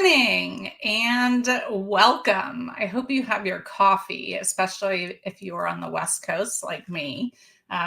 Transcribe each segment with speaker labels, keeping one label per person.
Speaker 1: morning and welcome. I hope you have your coffee, especially if you are on the West Coast like me,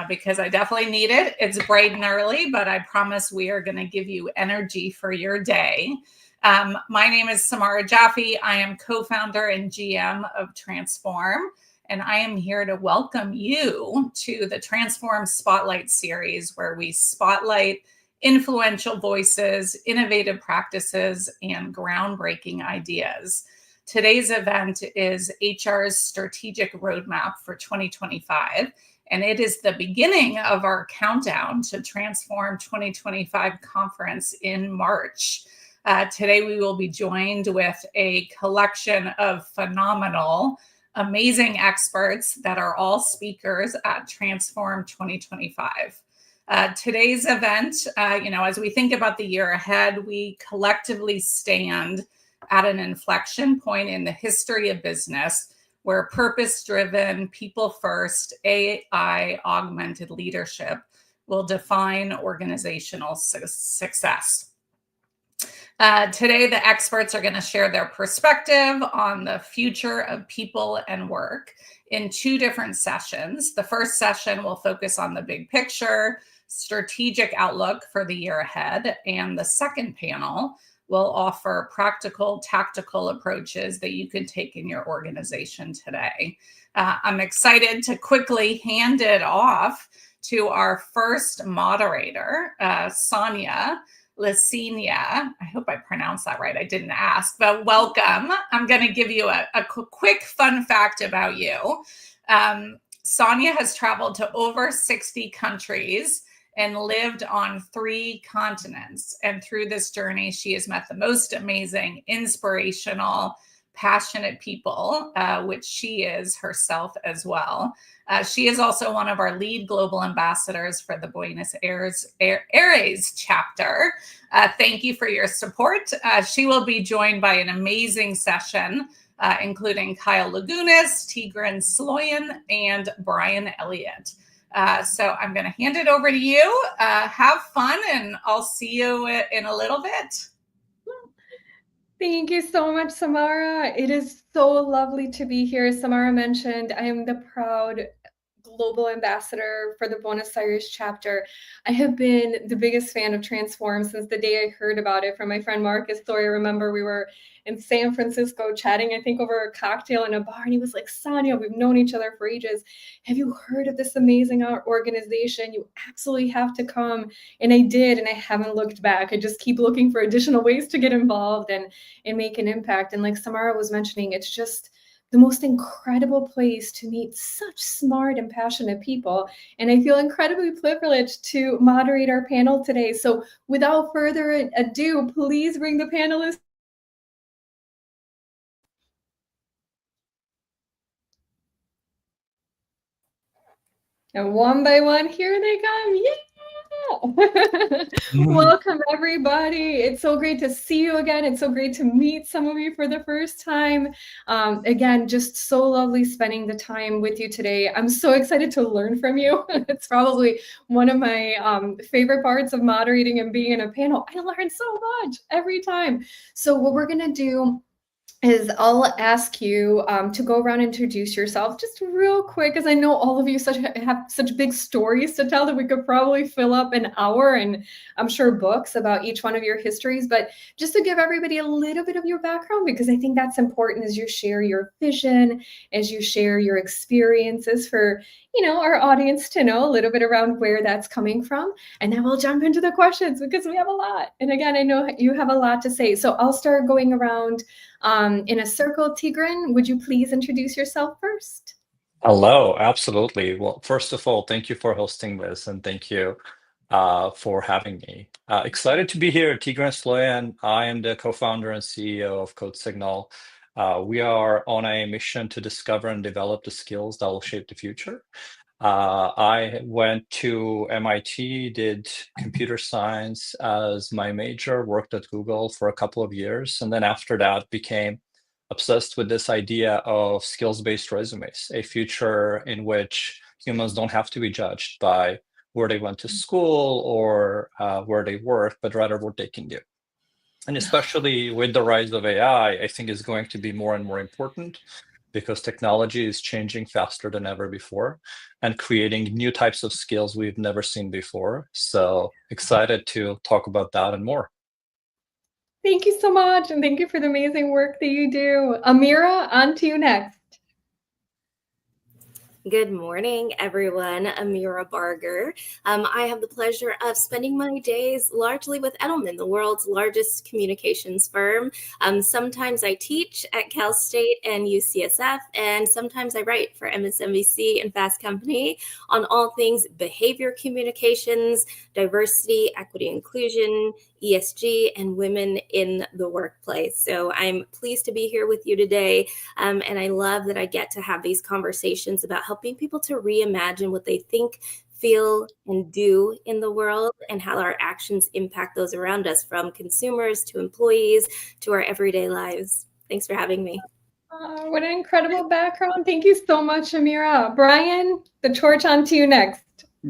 Speaker 1: because I definitely need it. It's bright and early, but I promise we are going to give you energy for your day. My name is Samara Jaffe. I am co-founder and GM of Transform, and I am here to welcome you to the Transform Spotlight series, where we spotlight influential voices, innovative practices, and groundbreaking ideas. Today's event is HR's strategic roadmap for 2025, and it is the beginning of our countdown to Transform 2025 conference in March. Today, we will be joined with a collection of phenomenal, amazing experts that are all speakers at Transform 2025. Today's event, as we think about the year ahead, we collectively stand at an inflection point in the history of business where purpose-driven, people-first, AI-augmented leadership will define organizational success. Today, the experts are going to share their perspective on the future of people and work in two different sessions. The first session will focus on the big picture, strategic outlook for the year ahead, and the second panel will offer practical, tactical approaches that you can take in your organization today. I'm excited to quickly hand it off to our first moderator, Sonia Lesinia. I hope I pronounced that right. I didn't ask, but welcome. I'm going to give you a quick fun fact about you. Sonia has traveled to over 60 countries and lived on 3 continents. And through this journey, she has met the most amazing, inspirational, passionate people, which she is herself as well. She is also one of our lead global ambassadors for the Buenos Aires chapter. Thank you for your support. She will be joined by an amazing session, including Kyle Lagunas, Tigran Sloyan, and Brian Elliott. So I'm going to hand it over to you. Have fun, and I'll see you in a little bit.
Speaker 2: Thank you so much, Samara. It is so lovely to be here. As Samara mentioned, I am the proud global ambassador for the Buenos Aires chapter. I have been the biggest fan of Transform since the day I heard about it from my friend Marcus. So I remember we were in San Francisco chatting, I think over a cocktail in a bar, and he was like, Sonia, we've known each other for ages. Have you heard of this amazing organization? You absolutely have to come. And I did, and I haven't looked back. I just keep looking for additional ways to get involved and make an impact. And like Samara was mentioning, it's just the most incredible place to meet such smart and passionate people. And I feel incredibly privileged to moderate our panel today. So without further ado, please bring the panelists. And one by one, here they come. Yeah! Welcome, everybody. It's so great to see you again. It's so great to meet some of you for the first time. Again, just so lovely spending the time with you today. I'm so excited to learn from you. It's probably one of my favorite parts of moderating and being in a panel. I learn so much every time. So what we're going to do is I'll ask you to go around and introduce yourself just real quick, because I know all of you have such big stories to tell that we could probably fill up an hour and I'm sure books about each one of your histories. But just to give everybody a little bit of your background, because I think that's important as you share your vision, as you share your experiences for our audience to know a little bit around where that's coming from. And then we'll jump into the questions because we have a lot. And again, I know you have a lot to say. So I'll start going around in a circle. Tigran, would you please introduce yourself first?
Speaker 3: Hello, absolutely. Well, first of all, thank you for hosting this, and thank you for having me. Excited to be here. Tigran Sloyan. I am the co-founder and CEO of CodeSignal. We are on a mission to discover and develop the skills that will shape the future. I went to MIT, did computer science as my major, worked at Google for a couple of years, and then after that became obsessed with this idea of skills-based resumes, a future in which humans don't have to be judged by where they went to school or where they work, but rather what they can do. And especially with the rise of AI, I think is going to be more and more important because technology is changing faster than ever before and creating new types of skills we've never seen before. So excited to talk about that and more.
Speaker 2: Thank you so much, and thank you for the amazing work that you do. Amira, on to you next.
Speaker 4: Good morning, everyone. Amira Barger. I have the pleasure of spending my days largely with Edelman, the world's largest communications firm. Sometimes I teach at Cal State and UCSF, and sometimes I write for MSNBC and Fast Company on all things behavior communications, diversity, equity, inclusion, ESG, and women in the workplace. So I'm pleased to be here with you today. And I love that I get to have these conversations about helping people to reimagine what they think, feel, and do in the world, and how our actions impact those around us, from consumers to employees to our everyday lives. Thanks for having me.
Speaker 2: What an incredible background. Thank you so much, Amira. Brian, the torch on to you next.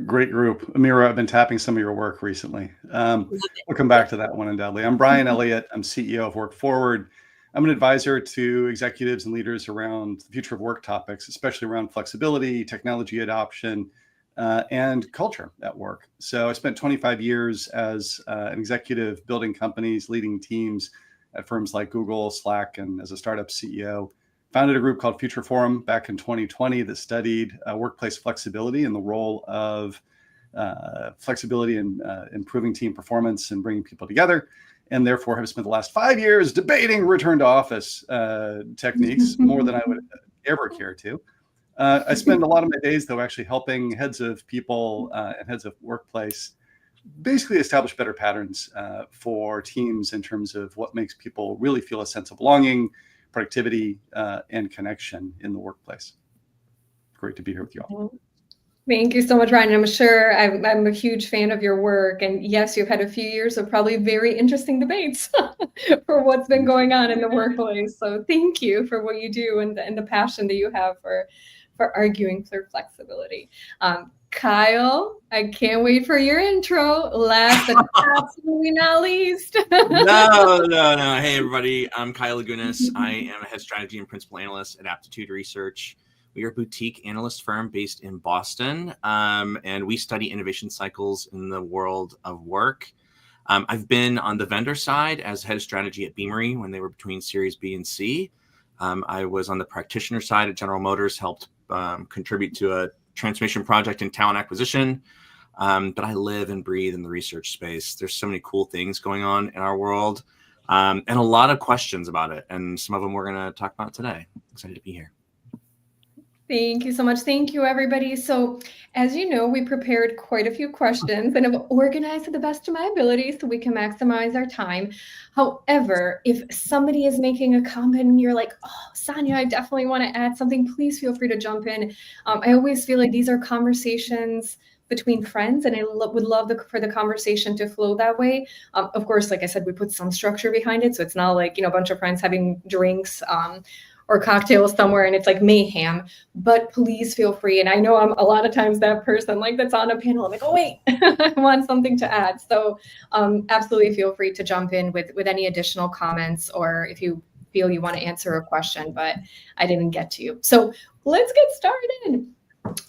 Speaker 5: Great group. Amira, I've been tapping some of your work recently. We'll come back to that one undoubtedly. I'm Brian Elliott. I'm CEO of Work Forward. I'm an advisor to executives and leaders around the future of work topics, especially around flexibility, technology adoption, and culture at work. So I spent 25 years as an executive building companies, leading teams at firms like Google, Slack, and as a startup CEO. Founded a group called Future Forum back in 2020 that studied workplace flexibility and the role of flexibility in improving team performance and bringing people together, and therefore have spent the last 5 years debating return to office techniques more than I would ever care to. I spend a lot of my days, though, actually helping heads of people and heads of workplace basically establish better patterns for teams in terms of what makes people really feel a sense of belonging, productivity, and connection in the workplace. Great to be here with you all.
Speaker 2: Thank you so much, Ryan. I'm sure I'm a huge fan of your work. And yes, you've had a few years of probably very interesting debates for what's been going on in the workplace. So thank you for what you do and the passion that you have for arguing for flexibility. Kyle, I can't wait for your intro. Last but absolutely not least.
Speaker 6: No. Hey, everybody. I'm Kyle Lagunas. I am a head strategy and principal analyst at Aptitude Research. We are a boutique analyst firm based in Boston, and we study innovation cycles in the world of work. I've been on the vendor side as head of strategy at Beamery when they were between Series B and C. I was on the practitioner side at General Motors, helped contribute to a transformation project in talent acquisition. But I live and breathe in the research space. There's so many cool things going on in our world, and a lot of questions about it. And some of them we're going to talk about today. Excited to be here.
Speaker 2: Thank you so much. Thank you, everybody. So as you know, we prepared quite a few questions and have organized to the best of my ability so we can maximize our time. However, if somebody is making a comment and you're like, oh, Sonia, I definitely want to add something, please feel free to jump in. I always feel like these are conversations between friends, and I would love for the conversation to flow that way. Of course, like I said, we put some structure behind it, so it's not like, a bunch of friends having drinks or cocktails somewhere and it's like mayhem, but please feel free. And I know I'm a lot of times that person like that's on a panel, I'm like, oh wait, I want something to add. So absolutely feel free to jump in with any additional comments, or if you feel you want to answer a question, but I didn't get to you. So let's get started.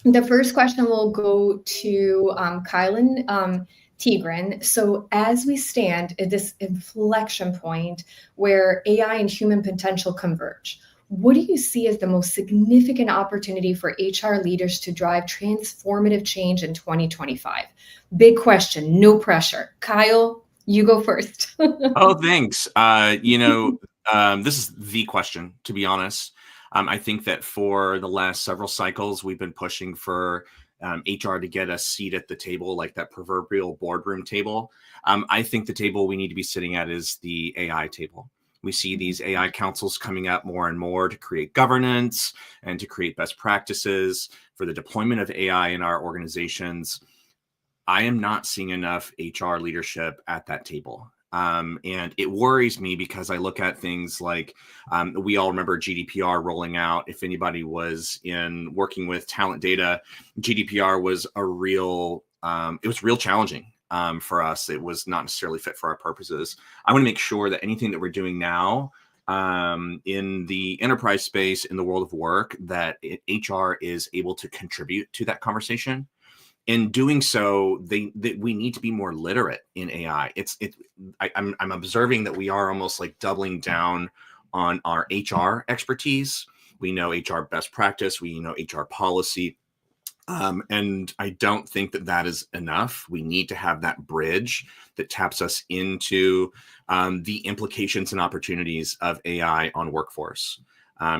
Speaker 2: The first question will go to Kylan Tigran. So as we stand at this inflection point where AI and human potential converge, what do you see as the most significant opportunity for HR leaders to drive transformative change in 2025? Big question, no pressure. Kyle, you go first.
Speaker 6: Oh, thanks. This is the question, to be honest. I think that for the last several cycles, we've been pushing for HR to get a seat at the table, like that proverbial boardroom table. I think the table we need to be sitting at is the AI table. We see these AI councils coming up more and more to create governance and to create best practices for the deployment of AI in our organizations. I am not seeing enough HR leadership at that table. And it worries me because I look at things like we all remember GDPR rolling out. If anybody was working with talent data, GDPR was it was real challenging. for us. It was not necessarily fit for our purposes. I want to make sure that anything that we're doing now in the enterprise space, in the world of work, that HR is able to contribute to that conversation. In doing so, we need to be more literate in AI. I'm observing that we are almost like doubling down on our HR expertise. We know HR best practice. We know HR policy. And I don't think that that is enough. We need to have that bridge that taps us into the implications and opportunities of AI on workforce.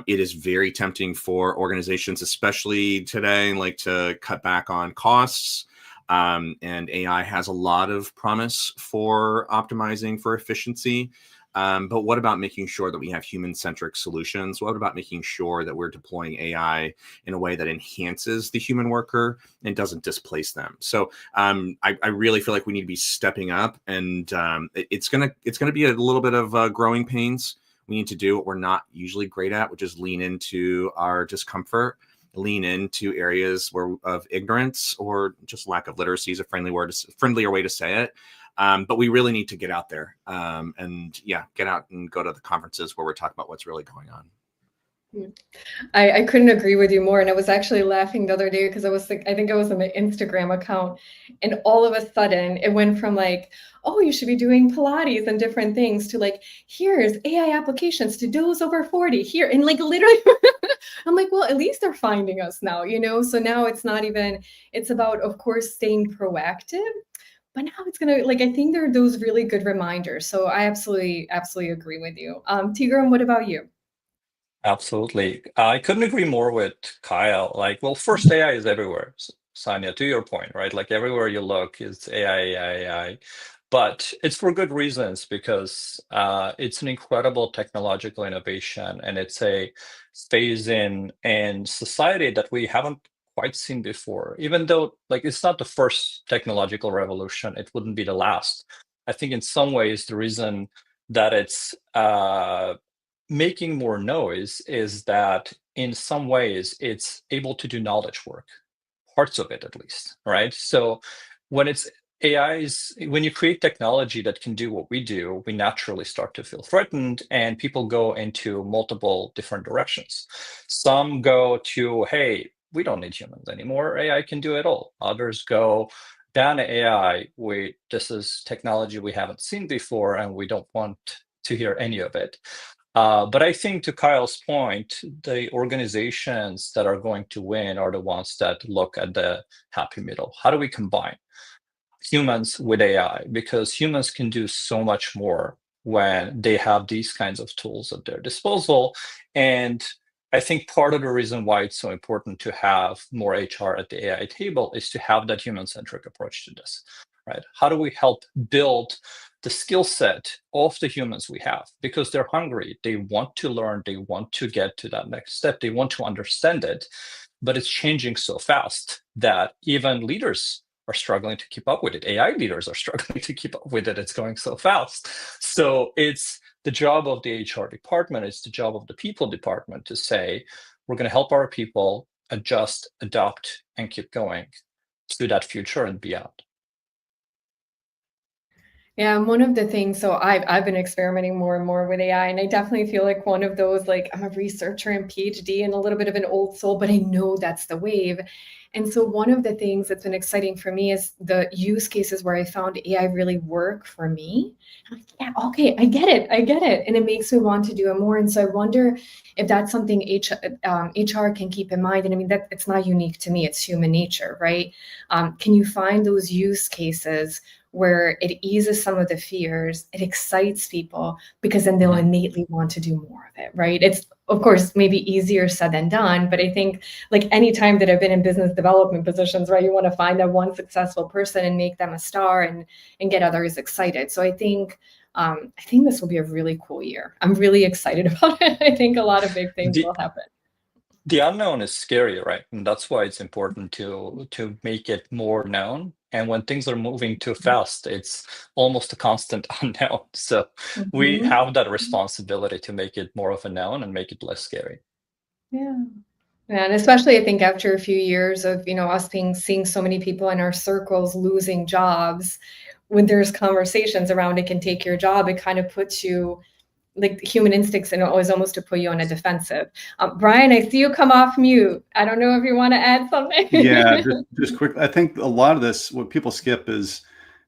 Speaker 6: It is very tempting for organizations, especially today, like to cut back on costs. And AI has a lot of promise for optimizing for efficiency. But what about making sure that we have human-centric solutions? What about making sure that we're deploying AI in a way that enhances the human worker and doesn't displace them? So I really feel like we need to be stepping up, and it's gonna be a little bit of growing pains. We need to do what we're not usually great at, which is lean into our discomfort, lean into areas of ignorance or just lack of literacy is a friendlier way to say it. But we really need to get out there and get out and go to the conferences where we're talking about what's really going on.
Speaker 2: I couldn't agree with you more. And I was actually laughing the other day because I think I was on my Instagram account, and all of a sudden it went from like, oh, you should be doing Pilates and different things to like, here's AI applications to those over 40 here. And like literally, I'm like, well, at least they're finding us now, So now it's about, of course, staying proactive. But now it's gonna I think there are those really good reminders. So I absolutely agree with you. Tigran, what about you?
Speaker 3: Absolutely. I couldn't agree more with Kyle. Well, first, AI is everywhere. Sanya, to your point, right? Like everywhere you look, it's AI, AI, AI. But it's for good reasons, because it's an incredible technological innovation, and it's a phase in society that we haven't quite seen before. Even though it's not the first technological revolution, it wouldn't be the last. I think in some ways the reason that it's making more noise is that in some ways it's able to do knowledge work, parts of it at least, right? So when it's when you create technology that can do what we do, we naturally start to feel threatened, and people go into multiple different directions. Some go to, hey, we don't need humans anymore, AI can do it all. Others go down to AI, this is technology we haven't seen before, and we don't want to hear any of it. But I think, to Kyle's point, the organizations that are going to win are the ones that look at the happy middle. How do we combine humans with AI? Because humans can do so much more when they have these kinds of tools at their disposal. And I think part of the reason why it's so important to have more HR at the AI table is to have that human-centric approach to this, right? How do we help build the skill set of the humans we have? Because they're hungry, they want to learn, they want to get to that next step, they want to understand it, but it's changing so fast that even leaders are struggling to keep up with it. AI leaders are struggling to keep up with it. It's going so fast. So it's the job of the HR department, it's the job of the people department to say, we're going to help our people adjust, adapt, and keep going to that future and beyond.
Speaker 2: Yeah, and one of the things, so I've been experimenting more and more with AI, and I definitely feel like one of those, I'm a researcher and PhD and a little bit of an old soul, but I know that's the wave. And so one of the things that's been exciting for me is the use cases where I found AI really work for me. I'm like, yeah, okay, I get it. And it makes me want to do it more. And so I wonder if that's something HR can keep in mind. And I mean, that it's not unique to me, it's human nature, right? Can you find those use cases where it eases some of the fears, it excites people, because then they'll innately want to do more of it, right? It's, of course, maybe easier said than done, but I think any time that I've been in business development positions, right, you want to find that one successful person and make them a star and get others excited. So I think this will be a really cool year. I'm really excited about it. I think a lot of big things will happen.
Speaker 3: The unknown is scary, right? And that's why it's important to make it more known. And when things are moving too fast, it's almost a constant unknown. So we have that responsibility to make it more of a known and make it less scary.
Speaker 2: Yeah. And especially, I think after a few years of, us seeing so many people in our circles losing jobs, when there's conversations around it can take your job, it kind of puts you like human instincts and always almost to put you on a defensive. Brian, I see you come off mute. I don't know if you want to add something.
Speaker 5: Yeah, just quick. I think a lot of this, what people skip is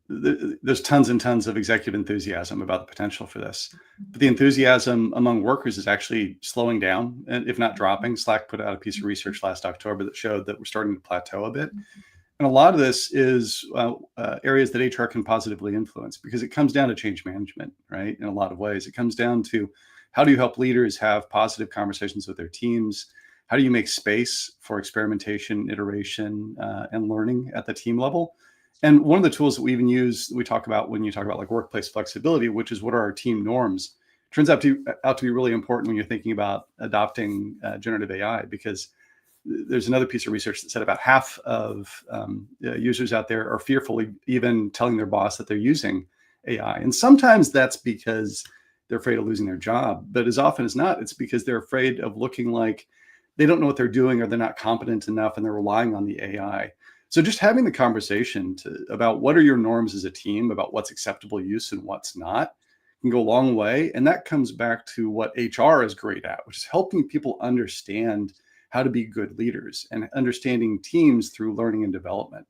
Speaker 5: there's tons and tons of executive enthusiasm about the potential for this. But the enthusiasm among workers is actually slowing down, and if not dropping. Slack put out a piece of research last October that showed that we're starting to plateau a bit. And a lot of this is areas that HR can positively influence, because it comes down to change management, right? In a lot of ways, it comes down to how do you help leaders have positive conversations with their teams? How do you make space for experimentation, iteration, and learning at the team level? And one of the tools that we even use, we talk about when you talk about like workplace flexibility, which is what are our team norms, turns out to be really important when you're thinking about adopting generative AI, because there's another piece of research that said about half of users out there are fearful of even telling their boss that they're using AI. And sometimes that's because they're afraid of losing their job. But as often as not, it's because they're afraid of looking like they don't know what they're doing, or they're not competent enough and they're relying on the AI. So just having the conversation about what are your norms as a team, about what's acceptable use and what's not, can go a long way. And that comes back to what HR is great at, which is helping people understand how to be good leaders and understanding teams through learning and development.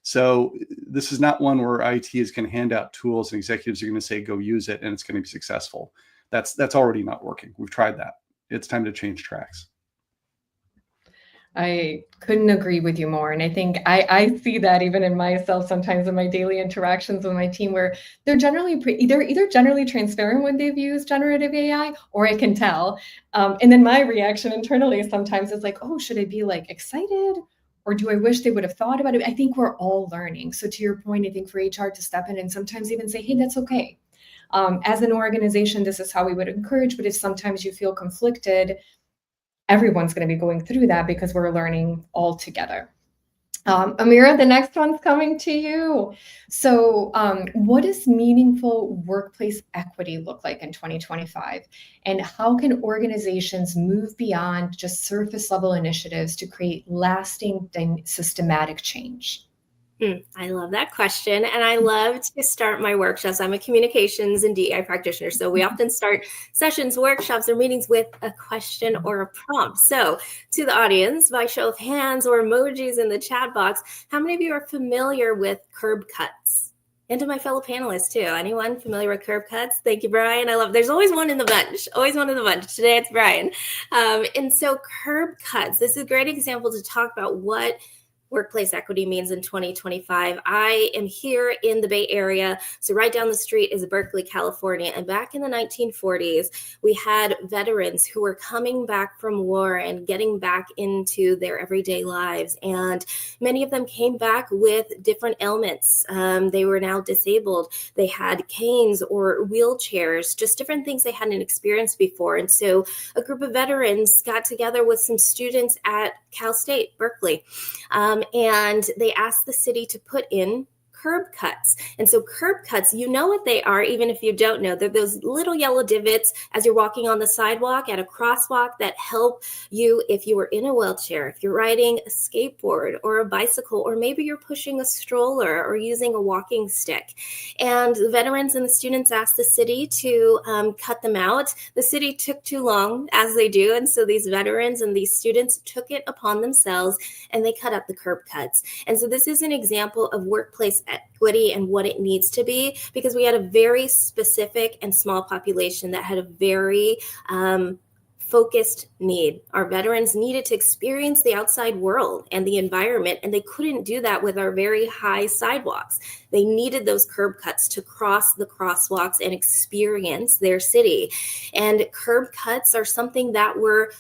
Speaker 5: So this is not one where IT is going to hand out tools and executives are going to say, go use it, and it's going to be successful. That's already not working. We've tried that. It's time to change tracks.
Speaker 2: I couldn't agree with you more. And I think I see that even in myself sometimes in my daily interactions with my team, where they're generally either generally transparent when they've used generative AI, or I can tell. And then my reaction internally sometimes is like, oh, should I be like excited? Or do I wish they would have thought about it? I think we're all learning. So to your point, I think for HR to step in and sometimes even say, hey, that's okay. As an organization, this is how we would encourage. But if sometimes you feel conflicted, everyone's going to be going through that because we're learning all together. Amira, the next one's coming to you. So what does meaningful workplace equity look like in 2025? And how can organizations move beyond just surface level initiatives to create lasting systematic change?
Speaker 4: I love that question. And I love to start my workshops. I'm a communications and DEI practitioner. So we often start sessions, workshops, or meetings with a question or a prompt. So to the audience, by show of hands or emojis in the chat box, how many of you are familiar with curb cuts? And to my fellow panelists too. Anyone familiar with curb cuts? Thank you, Brian. There's always one in the bunch, always one in the bunch. Today it's Brian. And so curb cuts, this is a great example to talk about what workplace equity means in 2025. I am here in the Bay Area. So right down the street is Berkeley, California. And back in the 1940s, we had veterans who were coming back from war and getting back into their everyday lives. And many of them came back with different ailments. They were now disabled. They had canes or wheelchairs, just different things they hadn't experienced before. And so a group of veterans got together with some students at Cal State, Berkeley. And they asked the city to put in curb cuts. And so curb cuts, you know what they are, even if you don't know. They're those little yellow divots as you're walking on the sidewalk at a crosswalk that help you if you were in a wheelchair, if you're riding a skateboard or a bicycle, or maybe you're pushing a stroller or using a walking stick. And the veterans and the students asked the city to cut them out. The city took too long, as they do. And so these veterans and these students took it upon themselves and they cut up the curb cuts. And so this is an example of workplace equity and what it needs to be, because we had a very specific and small population that had a very focused need. Our veterans needed to experience the outside world and the environment, and they couldn't do that with our very high sidewalks. They needed those curb cuts to cross the crosswalks and experience their city. And curb cuts are something that were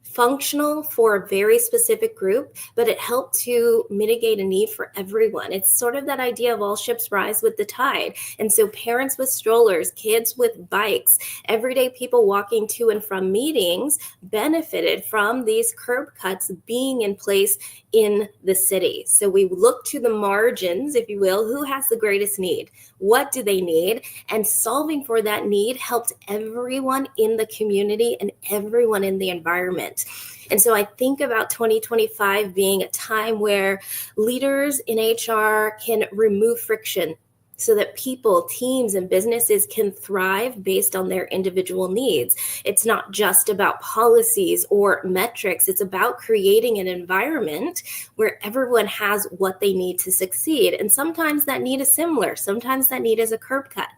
Speaker 4: functional for a very specific group, but it helped to mitigate a need for everyone. It's sort of that idea of all ships rise with the tide. And so parents with strollers, kids with bikes, everyday people walking to and from meetings benefited from these curb cuts being in place in the city. So we look to the margins, if you will, who has the greatest need? What do they need? And solving for that need helped everyone in the community and everyone in the environment. impact. And so I think about 2025 being a time where leaders in HR can remove friction so that people, teams, and businesses can thrive based on their individual needs. It's not just about policies or metrics. It's about creating an environment where everyone has what they need to succeed. And sometimes that need is similar. Sometimes that need is a curb cut.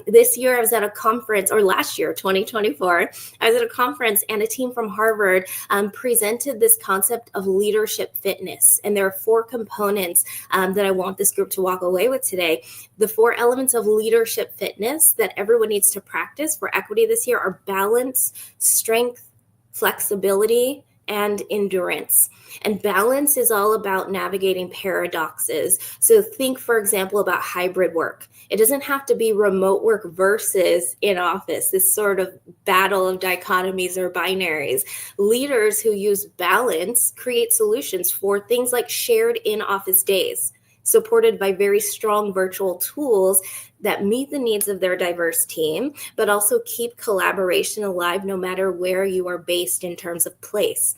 Speaker 4: This year I was at a conference, or last year, 2024, I was at a conference and a team from Harvard presented this concept of leadership fitness. And there are 4 components that I want this group to walk away with today. The 4 elements of leadership fitness that everyone needs to practice for equity this year are balance, strength, flexibility, and endurance. And balance is all about navigating paradoxes. So think, for example, about hybrid work. It doesn't have to be remote work versus in office, this sort of battle of dichotomies or binaries. Leaders who use balance create solutions for things like shared in-office days, supported by very strong virtual tools that meet the needs of their diverse team, but also keep collaboration alive no matter where you are based in terms of place.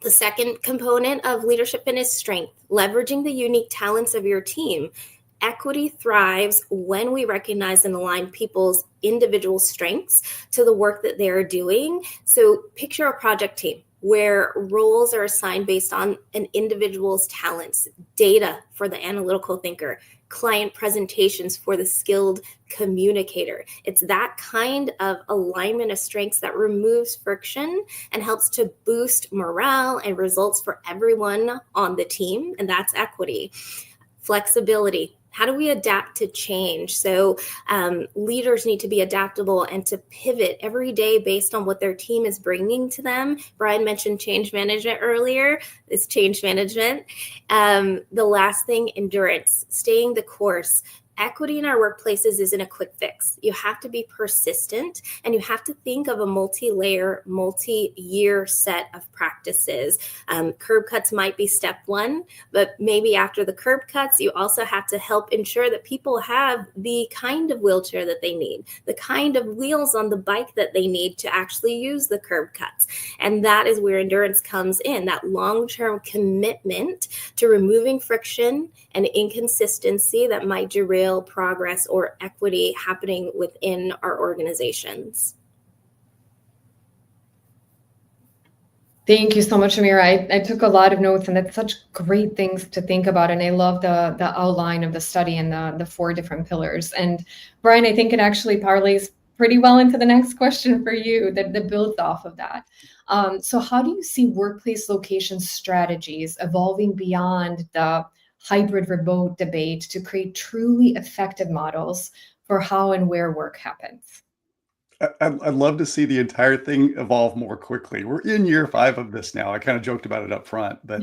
Speaker 4: The second component of leadership is strength, leveraging the unique talents of your team. Equity thrives when we recognize and align people's individual strengths to the work that they're doing. So picture a project team where roles are assigned based on an individual's talents, data for the analytical thinker, client presentations for the skilled communicator. It's that kind of alignment of strengths that removes friction and helps to boost morale and results for everyone on the team, and that's equity. Flexibility. How do we adapt to change? So leaders need to be adaptable and to pivot every day based on what their team is bringing to them. Brian mentioned change management earlier. It's change management. The last thing, endurance, staying the course. Equity in our workplaces isn't a quick fix. You have to be persistent, and you have to think of a multi-layer, multi-year set of practices. Curb cuts might be step 1, but maybe after the curb cuts, you also have to help ensure that people have the kind of wheelchair that they need, the kind of wheels on the bike that they need to actually use the curb cuts. And that is where endurance comes in, that long-term commitment to removing friction and inconsistency that might derail progress or equity happening within our organizations.
Speaker 2: Thank you so much, Amira. I took a lot of notes, and that's such great things to think about. And I love the outline of the study and the 4 different pillars. And Brian, I think it actually parlays pretty well into the next question for you that builds off of that. So how do you see workplace location strategies evolving beyond the hybrid remote debate to create truly effective models for how and where work happens?
Speaker 5: I'd love to see the entire thing evolve more quickly. We're in year 5 of this now. I kind of joked about it up front, but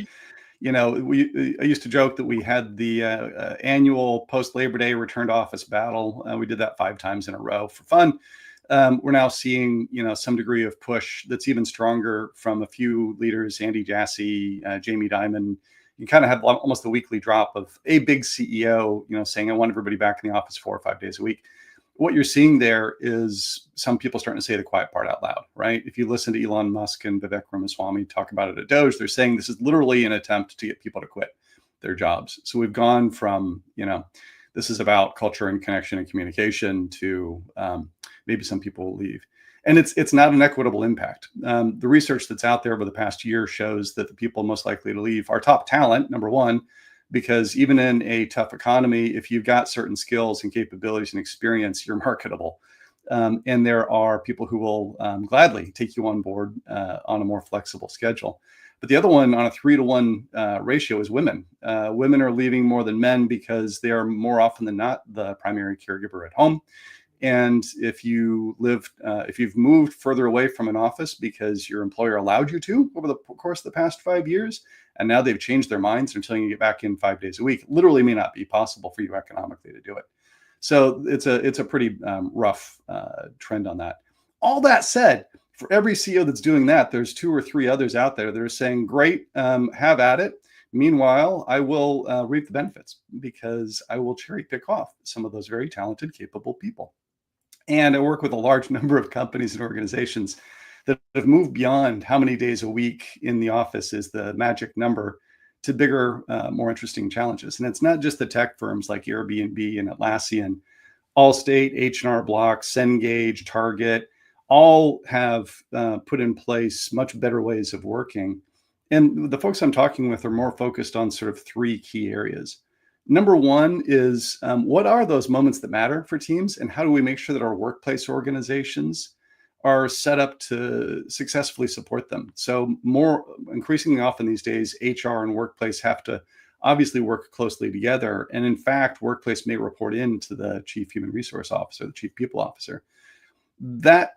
Speaker 5: I used to joke that we had the annual post Labor Day return to office battle. We did that 5 times in a row for fun. We're now seeing some degree of push that's even stronger from a few leaders, Andy Jassy, Jamie Dimon. You kind of have almost a weekly drop of a big CEO, saying, I want everybody back in the office 4 or 5 days a week. What you're seeing there is some people starting to say the quiet part out loud, right? If you listen to Elon Musk and Vivek Ramaswamy talk about it at Doge, they're saying this is literally an attempt to get people to quit their jobs. So we've gone from, this is about culture and connection and communication to maybe some people will leave. And it's not an equitable impact. The research that's out there over the past year shows that the people most likely to leave are top talent, number one, because even in a tough economy, if you've got certain skills and capabilities and experience, you're marketable. And there are people who will gladly take you on board on a more flexible schedule. But the other one on a 3-to-1 ratio is women. Women are leaving more than men because they are more often than not the primary caregiver at home. And if you've moved further away from an office because your employer allowed you to over the course of the past 5 years, and now they've changed their minds and telling you to get back in 5 days a week, literally may not be possible for you economically to do it. So it's a pretty rough trend on that. All that said, for every CEO that's doing that, there's 2 or 3 others out there that are saying, great, have at it. Meanwhile, I will reap the benefits because I will cherry pick off some of those very talented, capable people. And I work with a large number of companies and organizations that have moved beyond how many days a week in the office is the magic number to bigger, more interesting challenges. And it's not just the tech firms like Airbnb and Atlassian. Allstate, H&R Block, Cengage, Target, all have put in place much better ways of working. And the folks I'm talking with are more focused on sort of three key areas. Number one is what are those moments that matter for teams, and how do we make sure that our workplace organizations are set up to successfully support them? So more increasingly often these days, HR and workplace have to obviously work closely together. And in fact, workplace may report into the chief human resource officer, the chief people officer. That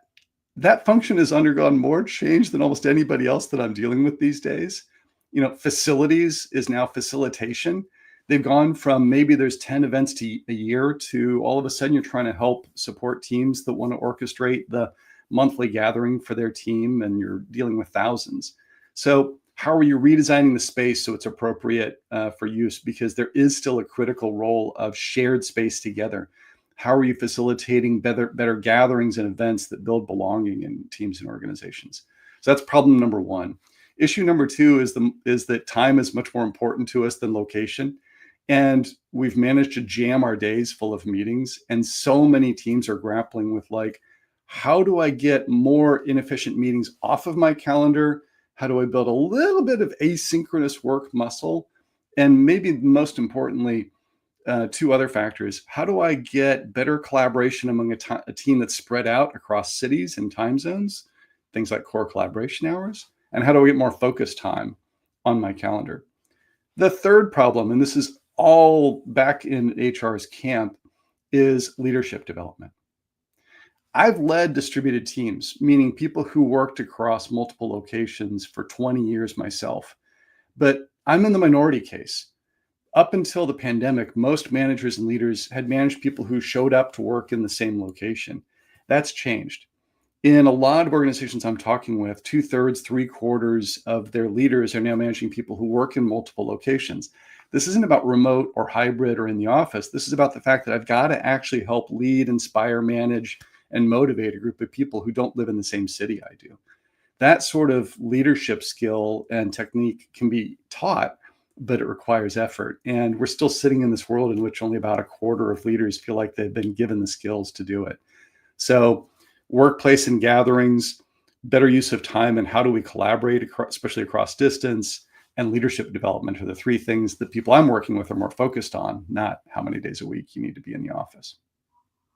Speaker 5: function has undergone more change than almost anybody else that I'm dealing with these days. You know, facilities is now facilitation. They've gone from maybe there's 10 events a year to all of a sudden you're trying to help support teams that want to orchestrate the monthly gathering for their team, and you're dealing with thousands. So how are you redesigning the space so it's appropriate for use? Because there is still a critical role of shared space together. How are you facilitating better gatherings and events that build belonging in teams and organizations? So that's problem number one. Issue number two is that time is much more important to us than location. And we've managed to jam our days full of meetings. And so many teams are grappling with like, how do I get more inefficient meetings off of my calendar? How do I build a little bit of asynchronous work muscle? And maybe most importantly, two other factors. How do I get better collaboration among a team that's spread out across cities and time zones? Things like core collaboration hours. And how do I get more focused time on my calendar? The third problem, and this is all back in HR's camp, is leadership development. I've led distributed teams, meaning people who worked across multiple locations for 20 years myself. But I'm in the minority case. Up until the pandemic, most managers and leaders had managed people who showed up to work in the same location. That's changed. In a lot of organizations I'm talking with, 2/3, 3/4 of their leaders are now managing people who work in multiple locations. This isn't about remote or hybrid or in the office. This is about the fact that I've got to actually help lead, inspire, manage, and motivate a group of people who don't live in the same city I do. That sort of leadership skill and technique can be taught, but it requires effort. And we're still sitting in this world in which only about 1/4 of leaders feel like they've been given the skills to do it. So workplace and gatherings, better use of time, and how do we collaborate, especially across distance, and leadership development are the three things that people I'm working with are more focused on, not how many days a week you need to be in the office.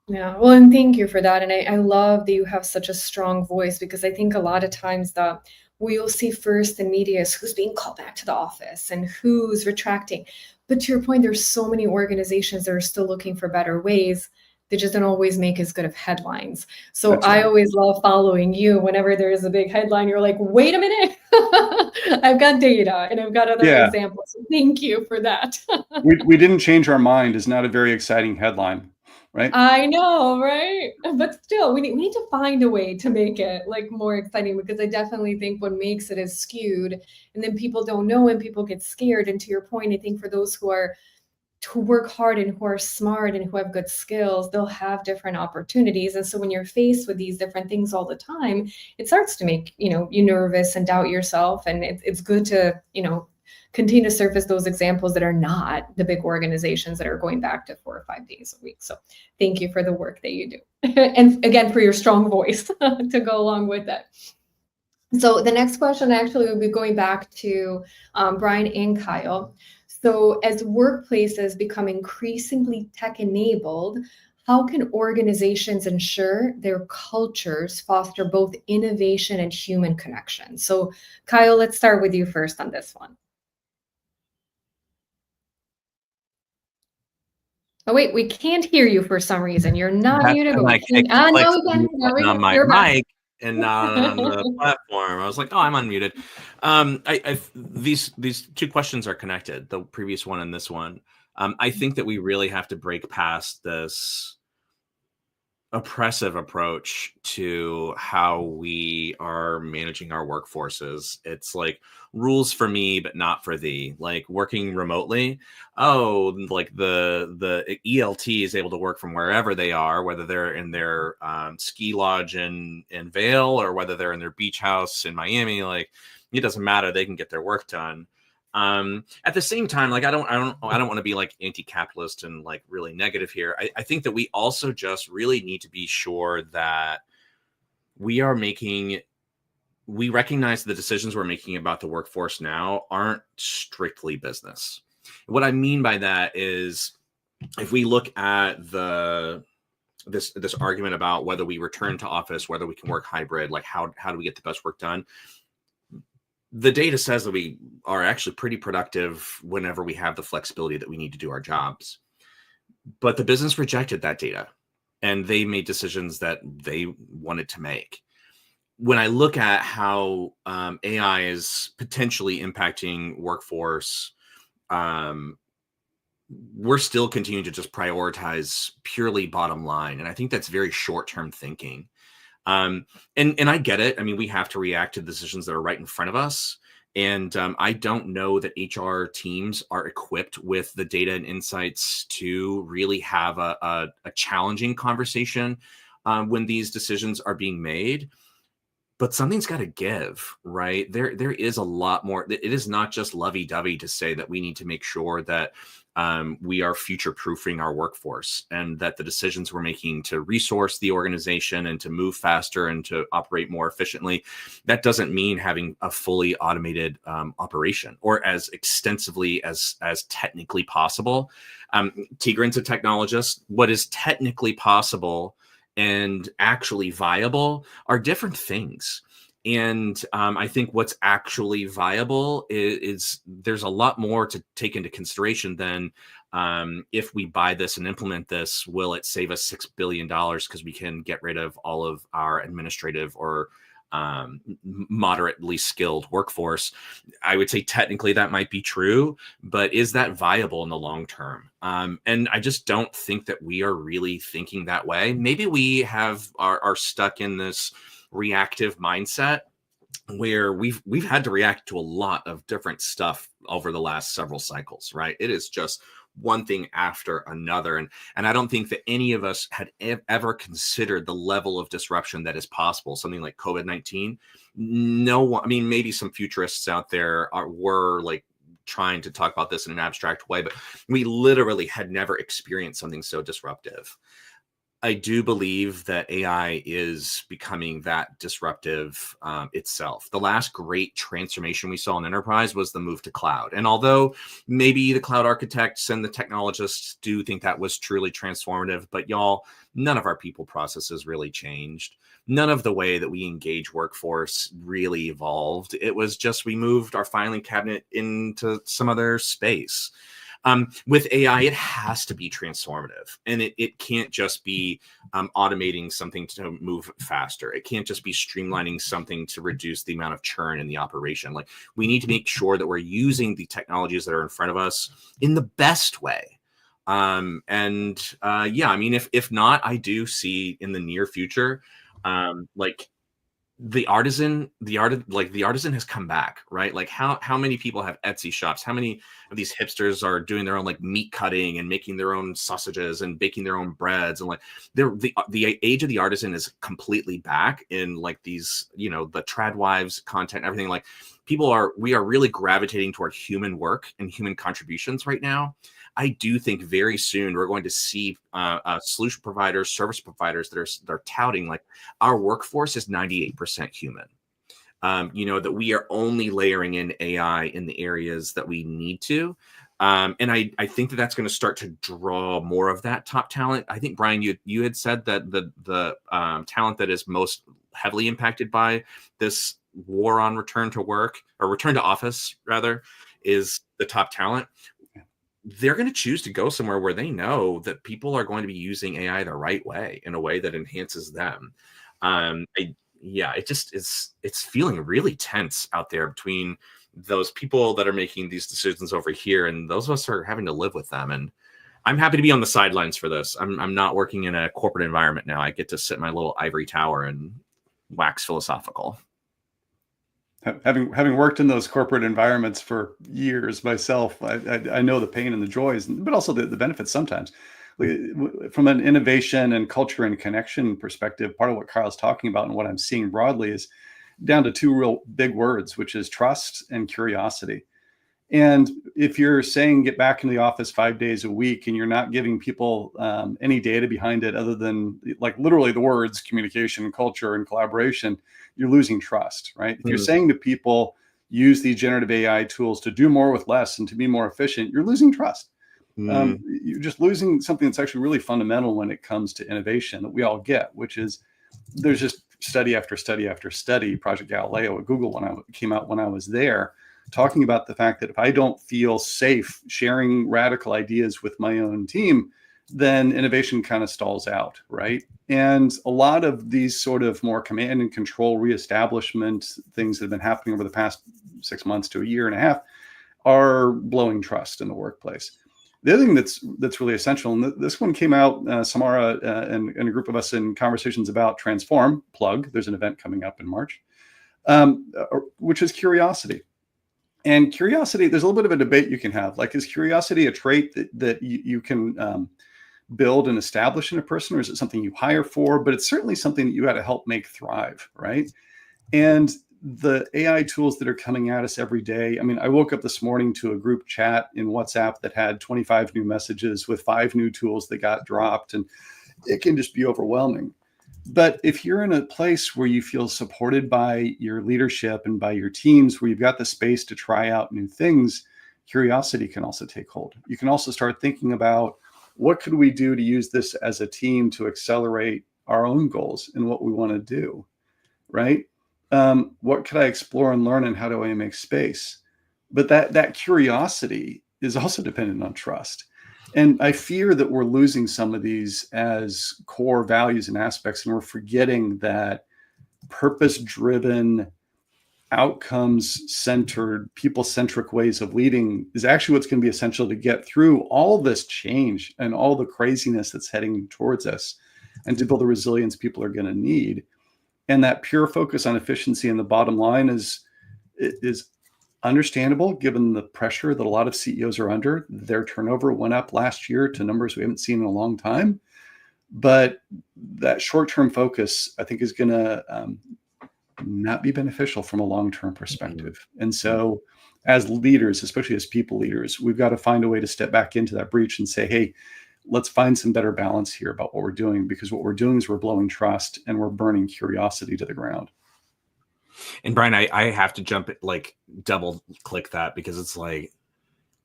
Speaker 2: Yeah, well, and thank you for that. And I love that you have such a strong voice, because I think a lot of times that we'll see first in media is who's being called back to the office and who's retracting. But to your point, there's so many organizations that are still looking for better ways. They just don't always make as good of headlines. So
Speaker 5: That's right.
Speaker 2: I always love following you. Whenever there is a big headline, you're like, wait a minute, I've got data and I've got other examples. Thank you for that.
Speaker 5: we didn't change our mind is not a very exciting headline, right?
Speaker 2: I know, right? But still, we need to find a way to make it like more exciting, because I definitely think what makes it is skewed, and then people don't know and people get scared. And to your point, I think for those who work hard and who are smart and who have good skills, they'll have different opportunities. And so when you're faced with these different things all the time, it starts to make, you nervous and doubt yourself. And it's good to, continue to surface those examples that are not the big organizations that are going back to 4 or 5 days a week. So thank you for the work that you do. And again, for your strong voice to go along with that. So the next question actually will be going back to Brian and Kyle. So as workplaces become increasingly tech-enabled, how can organizations ensure their cultures foster both innovation and human connection? So Kyle, let's start with you first on this one. Oh, wait, we can't hear you for some reason. You're not muted. But
Speaker 6: I
Speaker 2: we can. No, we can.
Speaker 6: on my
Speaker 2: You're back.
Speaker 6: mic and not on the platform. I was like, oh, I'm unmuted. These two questions are connected, the previous one and this one. I think that we really have to break past this oppressive approach to how we are managing our workforces. It's like rules for me, but not for thee. Like working remotely. Oh, like the ELT is able to work from wherever they are, whether they're in their ski lodge in Vail or whether they're in their beach house in Miami. Like it doesn't matter. They can get their work done. At the same time, like I don't want to be like anti-capitalist and like really negative here. I think that we also just really need to be sure that we recognize the decisions we're making about the workforce now aren't strictly business. What I mean by that is if we look at this argument about whether we return to office, whether we can work hybrid, like how do we get the best work done? The data says that we are actually pretty productive whenever we have the flexibility that we need to do our jobs. But the business rejected that data and they made decisions that they wanted to make. When I look at how AI is potentially impacting workforce, we're still continuing to just prioritize purely bottom line. And I think that's very short-term thinking. And I get it. I mean, we have to react to decisions that are right in front of us. And I don't know that HR teams are equipped with the data and insights to really have a challenging conversation when these decisions are being made. But something's got to give, right? There is a lot more. It is not just lovey-dovey to say that we need to make sure that we are future-proofing our workforce and that the decisions we're making to resource the organization and to move faster and to operate more efficiently, that doesn't mean having a fully automated operation or as extensively as technically possible. Tigran's a technologist. What is technically possible and actually viable are different things. And I think what's actually viable is there's a lot more to take into consideration than if we buy this and implement this, will it save us $6 billion because we can get rid of all of our administrative or moderately skilled workforce? I would say technically that might be true, but is that viable in the long term? And I just don't think that we are really thinking that way. Maybe we are stuck in this reactive mindset where we've had to react to a lot of different stuff over the last several cycles, right? It is just one thing after another. And I don't think that any of us had ever considered the level of disruption that is possible. Something like COVID-19. No one, I mean, maybe some futurists out there were like trying to talk about this in an abstract way, but we literally had never experienced something so disruptive. I do believe that AI is becoming that disruptive itself. The last great transformation we saw in enterprise was the move to cloud. And although maybe the cloud architects and the technologists do think that was truly transformative, but y'all, none of our people processes really changed. None of the way that we engage workforce really evolved. It was just we moved our filing cabinet into some other space. With AI, it has to be transformative, and it can't just be automating something to move faster. It can't just be streamlining something to reduce the amount of churn in the operation. Like, we need to make sure that we're using the technologies that are in front of us in the best way. Yeah, I mean, if not, I do see in the near future, like the artisan has come back, right? Like how many people have Etsy shops? How many of these hipsters are doing their own like meat cutting and making their own sausages and baking their own breads? And like the age of the artisan is completely back in like these, the Tradwives content, everything. Like we are really gravitating toward human work and human contributions right now. I do think very soon we're going to see solution providers, service providers that are touting like our workforce is 98% human. That we are only layering in AI in the areas that we need to. And I think that that's going to start to draw more of that top talent. I think, Brian, you had said that the talent that is most heavily impacted by this war on return to work, or return to office rather, is the top talent. They're going to choose to go somewhere where they know that people are going to be using AI the right way, in a way that enhances them. It's feeling really tense out there between those people that are making these decisions over here and those of us who are having to live with them. And I'm happy to be on the sidelines for this. I'm not working in a corporate environment now. I get to sit in my little ivory tower and wax philosophical.
Speaker 5: Having worked in those corporate environments for years myself, I know the pain and the joys, but also the benefits sometimes. From an innovation and culture and connection perspective, part of what Kyle's talking about and what I'm seeing broadly is down to two real big words, which is trust and curiosity. And if you're saying get back into the office 5 days a week and you're not giving people any data behind it other than like literally the words communication, culture, and collaboration, you're losing trust, right? If you're saying to people, use these generative AI tools to do more with less and to be more efficient, you're losing trust. You're just losing something that's actually really fundamental when it comes to innovation that we all get, which is there's just study after study after study, Project Galileo at Google when I came out when I was there, talking about the fact that if I don't feel safe sharing radical ideas with my own team, then innovation kind of stalls out, right? And a lot of these sort of more command and control reestablishment things that have been happening over the past 6 months to a year and a half are blowing trust in the workplace. The other thing that's really essential, and this one came out, Samara and a group of us in conversations about Transform, plug, there's an event coming up in March, which is curiosity. And curiosity, there's a little bit of a debate you can have. Like, is curiosity a trait that you can build and establish in a person, or is it something you hire for? But it's certainly something that you got to help make thrive, right? And the AI tools that are coming at us every day. I mean, I woke up this morning to a group chat in WhatsApp that had 25 new messages with 5 new tools that got dropped, and it can just be overwhelming. But if you're in a place where you feel supported by your leadership and by your teams, where you've got the space to try out new things, curiosity can also take hold. You can also start thinking about what could we do to use this as a team to accelerate our own goals and what we want to do, right? What could I explore and learn, and how do I make space? But that curiosity is also dependent on trust. And I fear that we're losing some of these as core values and aspects, and we're forgetting that purpose-driven, outcomes-centered, people-centric ways of leading is actually what's going to be essential to get through all this change and all the craziness that's heading towards us, and to build the resilience people are going to need. And that pure focus on efficiency and the bottom line is understandable given the pressure that a lot of CEOs are under. Their turnover went up last year to numbers we haven't seen in a long time. But that short-term focus, I think, is going to not be beneficial from a long-term perspective. And so as leaders, especially as people leaders, we've got to find a way to step back into that breach and say, hey, let's find some better balance here about what we're doing, because what we're doing is we're blowing trust and we're burning curiosity to the ground.
Speaker 6: And Brian, I have to double click that, because it's like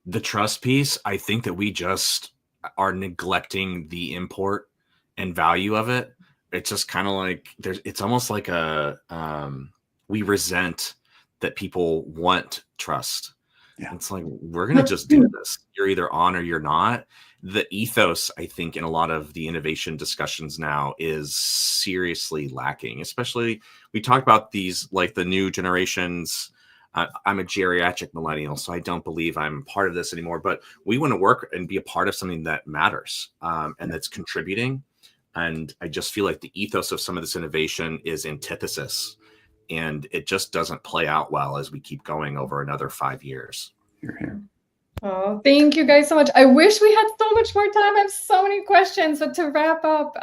Speaker 6: the trust piece. I think that we just are neglecting the import and value of it. It's just kind of like it's almost like we resent that people want trust. Yeah. It's like, we're going to just do this. You're either on or you're not. The ethos, I think, in a lot of the innovation discussions now is seriously lacking. Especially, we talked about these, like the new generations. I'm a geriatric millennial, so I don't believe I'm part of this anymore. But we want to work and be a part of something that matters and that's contributing. And I just feel like the ethos of some of this innovation is antithesis. And it just doesn't play out well as we keep going over another 5 years.
Speaker 5: You're here.
Speaker 2: Oh, thank you guys so much. I wish we had so much more time. I have so many questions. But to wrap up,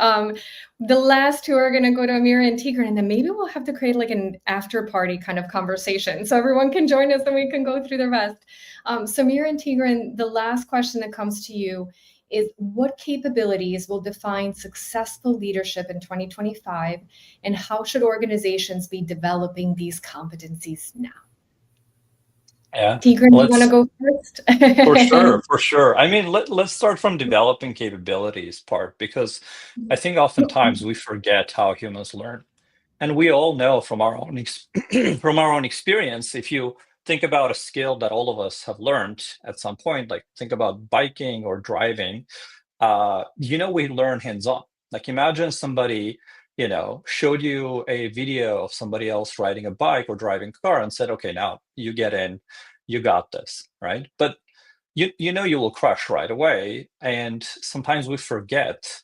Speaker 2: the last two are going to go to Amira and Tigran, and then maybe we'll have to create like an after party kind of conversation so everyone can join us and we can go through the rest. So Amira and Tigran, the last question that comes to you is, what capabilities will define successful leadership in 2025, and how should organizations be developing these competencies now?
Speaker 3: Yeah,
Speaker 2: Tigran, you want to go first?
Speaker 3: For sure. I mean, let's start from developing capabilities part, because I think oftentimes we forget how humans learn. And we all know from our own from our own experience, if you think about a skill that all of us have learned at some point, like think about biking or driving, we learn hands-on. Like, imagine somebody, showed you a video of somebody else riding a bike or driving a car and said, okay, now you get in, you got this, right? But you will crush right away. And sometimes we forget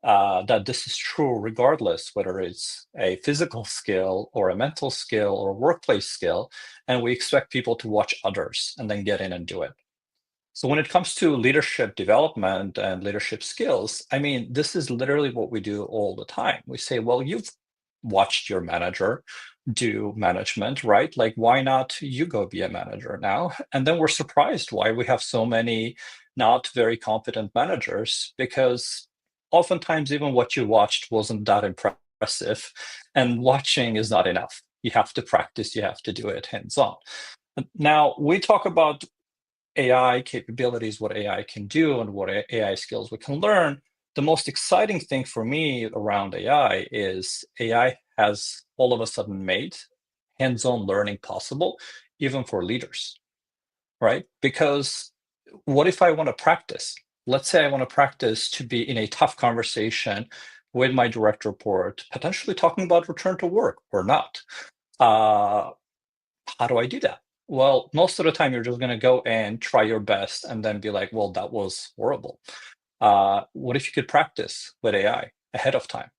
Speaker 3: that this is true regardless whether it's a physical skill or a mental skill or a workplace skill, and we expect people to watch others and then get in and do it. So when it comes to leadership development and leadership skills, I mean, this is literally what we do all the time. We say, well, you've watched your manager do management, right? Like, why not you go be a manager now? And then we're surprised why we have so many not very competent managers, because oftentimes even what you watched wasn't that impressive, and watching is not enough. You have to practice, you have to do it hands-on. Now, we talk about AI capabilities, what AI can do, and what AI skills we can learn. The most exciting thing for me around AI is AI has all of a sudden made hands-on learning possible, even for leaders, right? Because what if I want to practice? Let's say I want to practice to be in a tough conversation with my direct report, potentially talking about return to work or not. How do I do that? Well, most of the time you're just going to go and try your best and then be like, well, that was horrible. What if you could practice with AI ahead of time,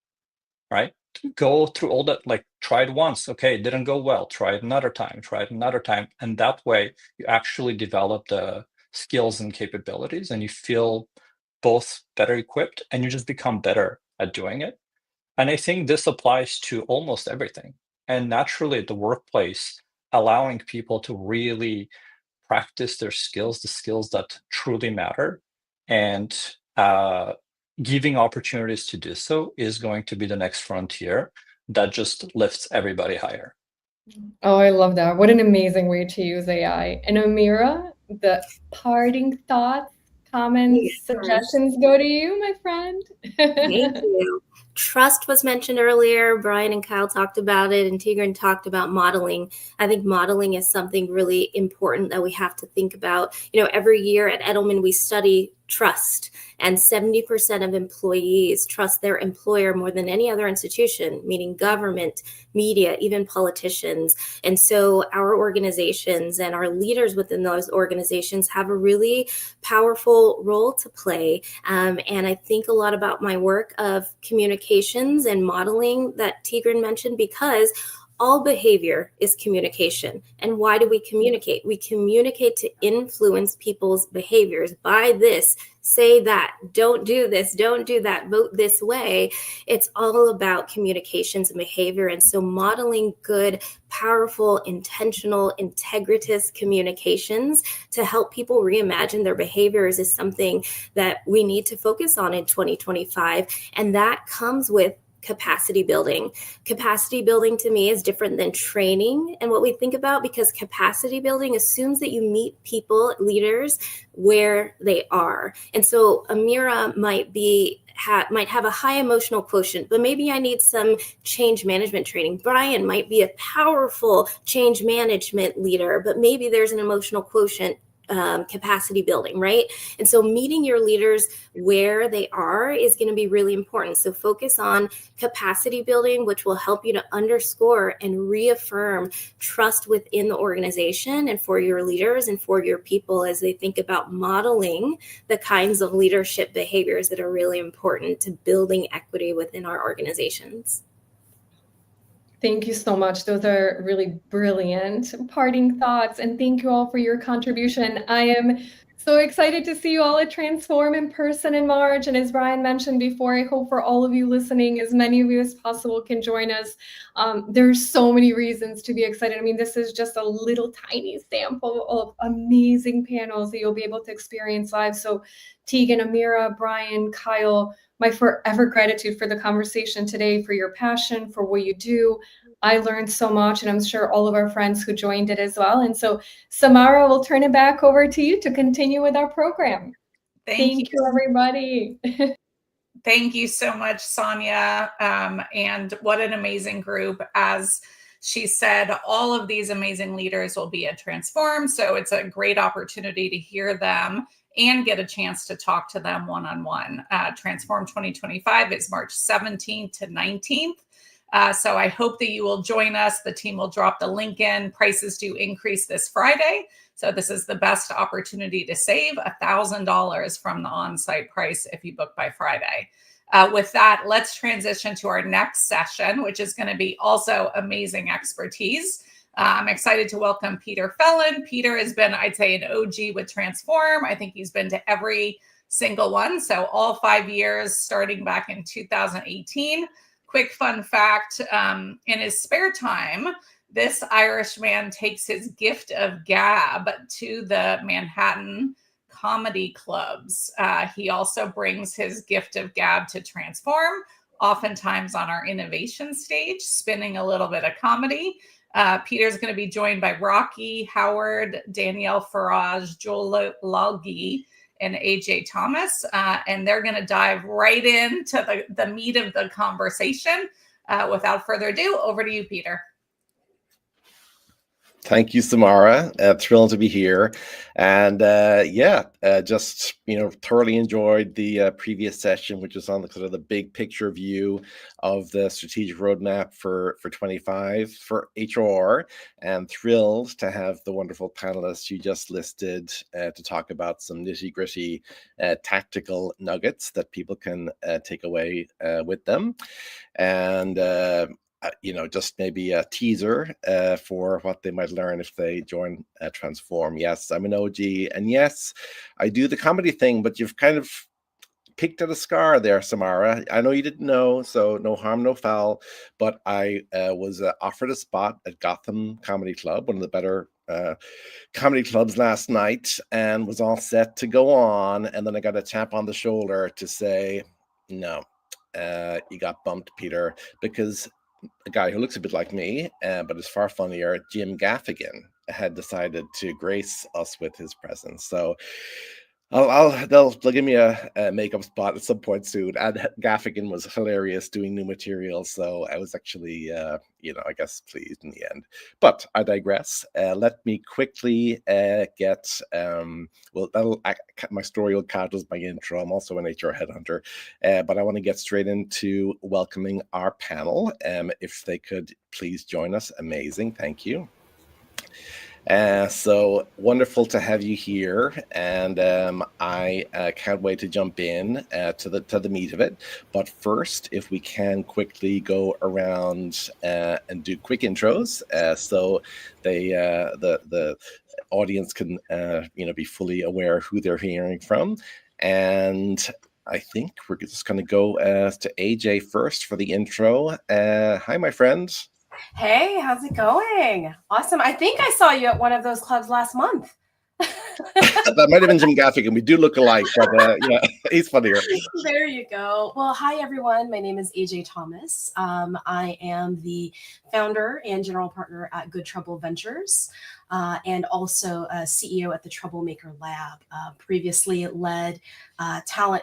Speaker 3: right? Go through all that, like try it once. Okay, it didn't go well. Try it another time, try it another time. And that way you actually develop the skills and capabilities and you feel both better equipped and you just become better at doing it. And I think this applies to almost everything. And naturally, at the workplace, allowing people to really practice their skills, the skills that truly matter, and giving opportunities to do so is going to be the next frontier that just lifts everybody higher.
Speaker 2: Oh, I love that. What an amazing way to use AI. And Amira, the parting thoughts, comments,
Speaker 4: Yes.
Speaker 2: suggestions go to you, my friend.
Speaker 4: Thank you. Trust was mentioned earlier. Brian and Kyle talked about it, and Tigran talked about modeling. I think modeling is something really important that we have to think about. Every year at Edelman, we study trust, and 70% of employees trust their employer more than any other institution, meaning government, media, even politicians. And so our organizations and our leaders within those organizations have a really powerful role to play. And I think a lot about my work of communications and modeling that Tigran mentioned, because all behavior is communication. And why do we communicate? We communicate to influence people's behaviors. By this, say that, don't do this, don't do that, vote this way. It's all about communications and behavior. And so modeling good, powerful, intentional, integritous communications to help people reimagine their behaviors is something that we need to focus on in 2025. And that comes with capacity building. Capacity building to me is different than training and what we think about, because capacity building assumes that you meet people, leaders, where they are. And so Amira might have a high emotional quotient, but maybe I need some change management training. Brian might be a powerful change management leader, but maybe there's an emotional quotient capacity building, right? And so meeting your leaders where they are is going to be really important. So focus on capacity building, which will help you to underscore and reaffirm trust within the organization and for your leaders and for your people as they think about modeling the kinds of leadership behaviors that are really important to building equity within our organizations.
Speaker 2: Thank you so much. Those are really brilliant parting thoughts. And thank you all for your contribution. I am so excited to see you all at Transform in person in March. And as Brian mentioned before, I hope for all of you listening, as many of you as possible can join us. There's so many reasons to be excited. I mean, this is just a little tiny sample of amazing panels that you'll be able to experience live. So Tegan, Amira, Brian, Kyle, my forever gratitude for the conversation today, for your passion, for what you do. I learned so much, and I'm sure all of our friends who joined it as well. And so, Samara, we'll turn it back over to you to continue with our program. Thank you, everybody.
Speaker 1: Thank you so much, Sonia. And what an amazing group. As she said, all of these amazing leaders will be at Transform. So it's a great opportunity to hear them and get a chance to talk to them one-on-one. Transform 2025 is March 17th to 19th. So I hope that you will join us. The team will drop the link in. Prices do increase this Friday. So this is the best opportunity to save $1,000 from the on-site price if you book by Friday. With that, let's transition to our next session, which is going to be also amazing expertise. I'm excited to welcome Peter Fellon. Peter has been, I'd say, an OG with Transform. I think he's been to every single one. So all 5 years, starting back in 2018. Quick fun fact, in his spare time, this Irish man takes his gift of gab to the Manhattan comedy clubs. He also brings his gift of gab to Transform, oftentimes on our innovation stage, spinning a little bit of comedy. Peter's going to be joined by Rocky, Howard, Danielle Farage, Joel Lalgi, and AJ Thomas. And they're going to dive right into the meat of the conversation. Without further ado, over to you, Peter.
Speaker 7: Thank you, Samara. Thrilled to be here. And just, thoroughly enjoyed the previous session, which was on the sort of the big picture view of the strategic roadmap for 25 for HR, and thrilled to have the wonderful panelists you just listed to talk about some nitty gritty tactical nuggets that people can take away with them. And just maybe a teaser for what they might learn if they join Transform. Yes, I'm an OG, and yes, I do the comedy thing, but you've kind of picked at a scar there, Samara. I know you didn't know, so no harm, no foul, but I was offered a spot at Gotham Comedy Club, one of the better comedy clubs last night, and was all set to go on, and then I got a tap on the shoulder to say, no, you got bumped, Peter, because a guy who looks a bit like me, but is far funnier, Jim Gaffigan, had decided to grace us with his presence. So they'll give me a makeup spot at some point soon. And Gaffigan was hilarious doing new material, so I was actually, I guess pleased in the end. But I digress. Let me quickly get my story will count as my intro. I'm also an HR headhunter, but I want to get straight into welcoming our panel. If they could please join us, amazing. Thank you. So wonderful to have you here, and I can't wait to jump in to the meat of it. But first, if we can quickly go around and do quick intros, so the audience can be fully aware who they're hearing from. And I think we're just going to go to AJ first for the intro. Hi, my friend.
Speaker 8: Hey, how's it going? Awesome. I think I saw you at one of those clubs last month.
Speaker 7: That might have been Jim Gaffigan. We do look alike, but he's funnier.
Speaker 8: There you go. Well, hi, everyone. My name is AJ Thomas. I am the founder and general partner at Good Trouble Ventures, and also a CEO at the Troublemaker Lab. Previously led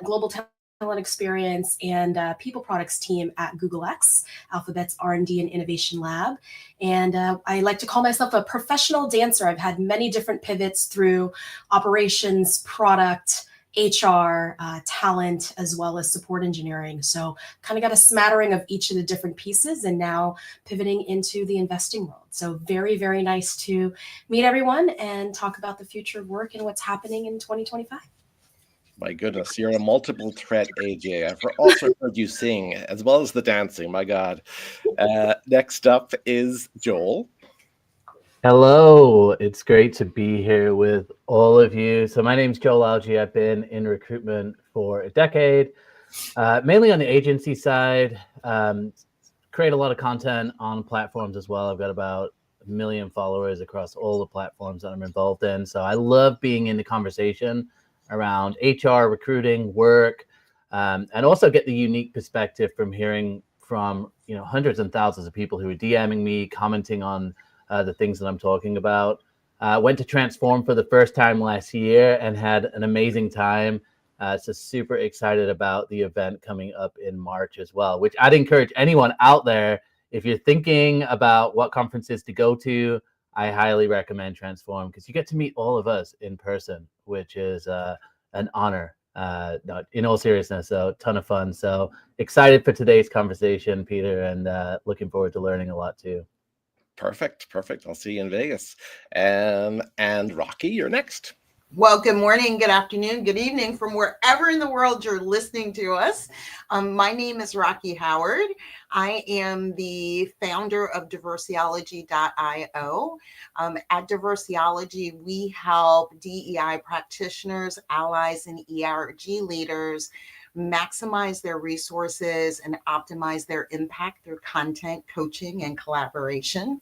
Speaker 8: global talent experience and people products team at Google X, Alphabet's R&D and innovation lab. And I like to call myself a professional dancer. I've had many different pivots through operations, product, HR, talent, as well as support engineering. So kind of got a smattering of each of the different pieces, and now pivoting into the investing world. So very, very nice to meet everyone and talk about the future of work and what's happening in 2025.
Speaker 7: My goodness, you're a multiple threat, AJ. I've also heard you sing as well as the dancing. My God. Next up is Joel.
Speaker 9: Hello, it's great to be here with all of you. So my name's Joel Lalgi. I've been in recruitment for a decade, mainly on the agency side. Create a lot of content on platforms as well. I've got about 1 million followers across all the platforms that I'm involved in. So I love being in the conversation around HR, recruiting, work, and also get the unique perspective from hearing from hundreds and thousands of people who are DMing me, commenting on the things that I'm talking about. Went to Transform for the first time last year and had an amazing time. So super excited about the event coming up in March as well, which I'd encourage anyone out there, if you're thinking about what conferences to go to, I highly recommend Transform, because you get to meet all of us in person, which is an honor No, in all seriousness, so ton of fun. So excited for today's conversation, Peter, and looking forward to learning a lot too.
Speaker 7: Perfect. I'll see you in Vegas. And Rocky, you're next.
Speaker 10: Well, good morning, good afternoon, good evening from wherever in the world you're listening to us. My name is Rocky Howard. I am the founder of Diversiology.io. At Diversiology, we help DEI practitioners, allies, and ERG leaders maximize their resources and optimize their impact through content, coaching, and collaboration.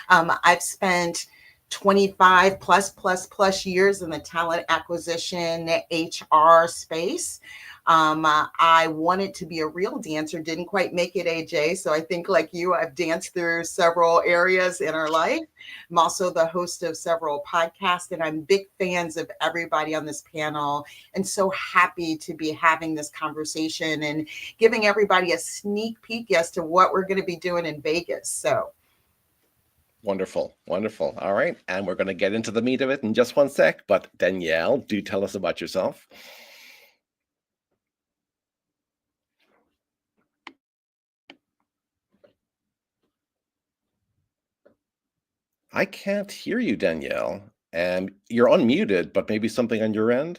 Speaker 10: I've spent 25 plus years in the talent acquisition HR space. I wanted to be a real dancer, didn't quite make it, AJ. So I think like you, I've danced through several areas in our life. I'm also the host of several podcasts, and I'm big fans of everybody on this panel, and so happy to be having this conversation and giving everybody a sneak peek as to what we're going to be doing in Vegas. So
Speaker 7: Wonderful. All right. And we're going to get into the meat of it in just one sec. But Danielle, do tell us about yourself. I can't hear you, Danielle. And you're unmuted, but maybe something on your end.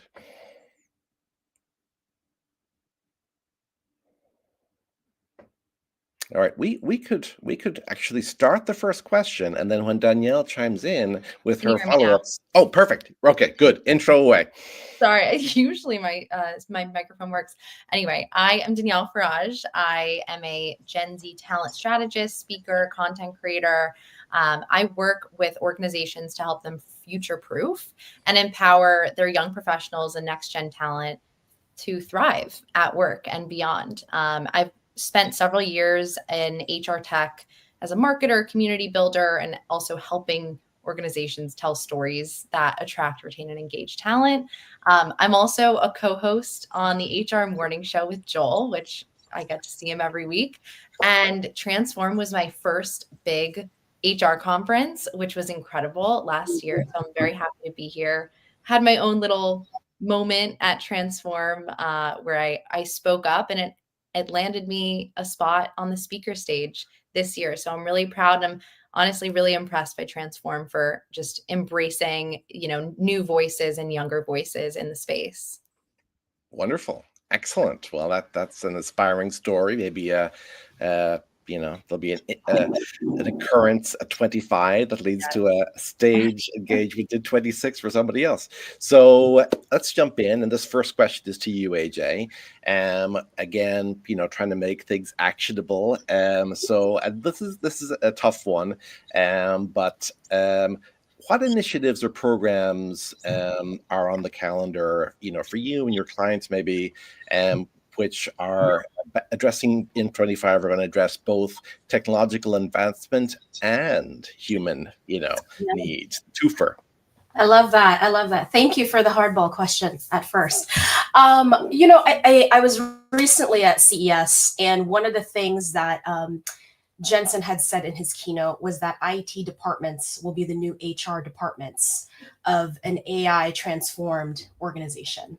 Speaker 7: All right, we could actually start the first question, and then when Danielle chimes in with her follow-ups. Oh, perfect. Okay, good. Intro away.
Speaker 11: Sorry, usually my microphone works. Anyway, I am Danielle Farage. I am a Gen Z talent strategist, speaker, content creator. I work with organizations to help them future-proof and empower their young professionals and next-gen talent to thrive at work and beyond. I've spent several years in HR tech as a marketer, community builder, and also helping organizations tell stories that attract, retain, and engage talent. I'm also a co-host on the HR Morning Show with Joel, which I get to see him every week. And Transform was my first big HR conference, which was incredible last year. So I'm very happy to be here. Had my own little moment at Transform where I spoke up, and it landed me a spot on the speaker stage this year. So I'm really proud. I'm honestly really impressed by Transform for just embracing, new voices and younger voices in the space.
Speaker 7: Wonderful. Excellent. Well, that's an inspiring story. Maybe there'll be an occurrence at 25 that leads to a stage engagement in 26 for somebody else. So let's jump in. And this first question is to you, AJ. Again, trying to make things actionable. So this is a tough one. But what initiatives or programs are on the calendar, for you and your clients maybe, which are addressing in 25 are going to address both technological advancement and human, needs. Twofer.
Speaker 8: I love that. Thank you for the hardball question at first. I was recently at CES, and one of the things that Jensen had said in his keynote was that IT departments will be the new HR departments of an AI transformed organization.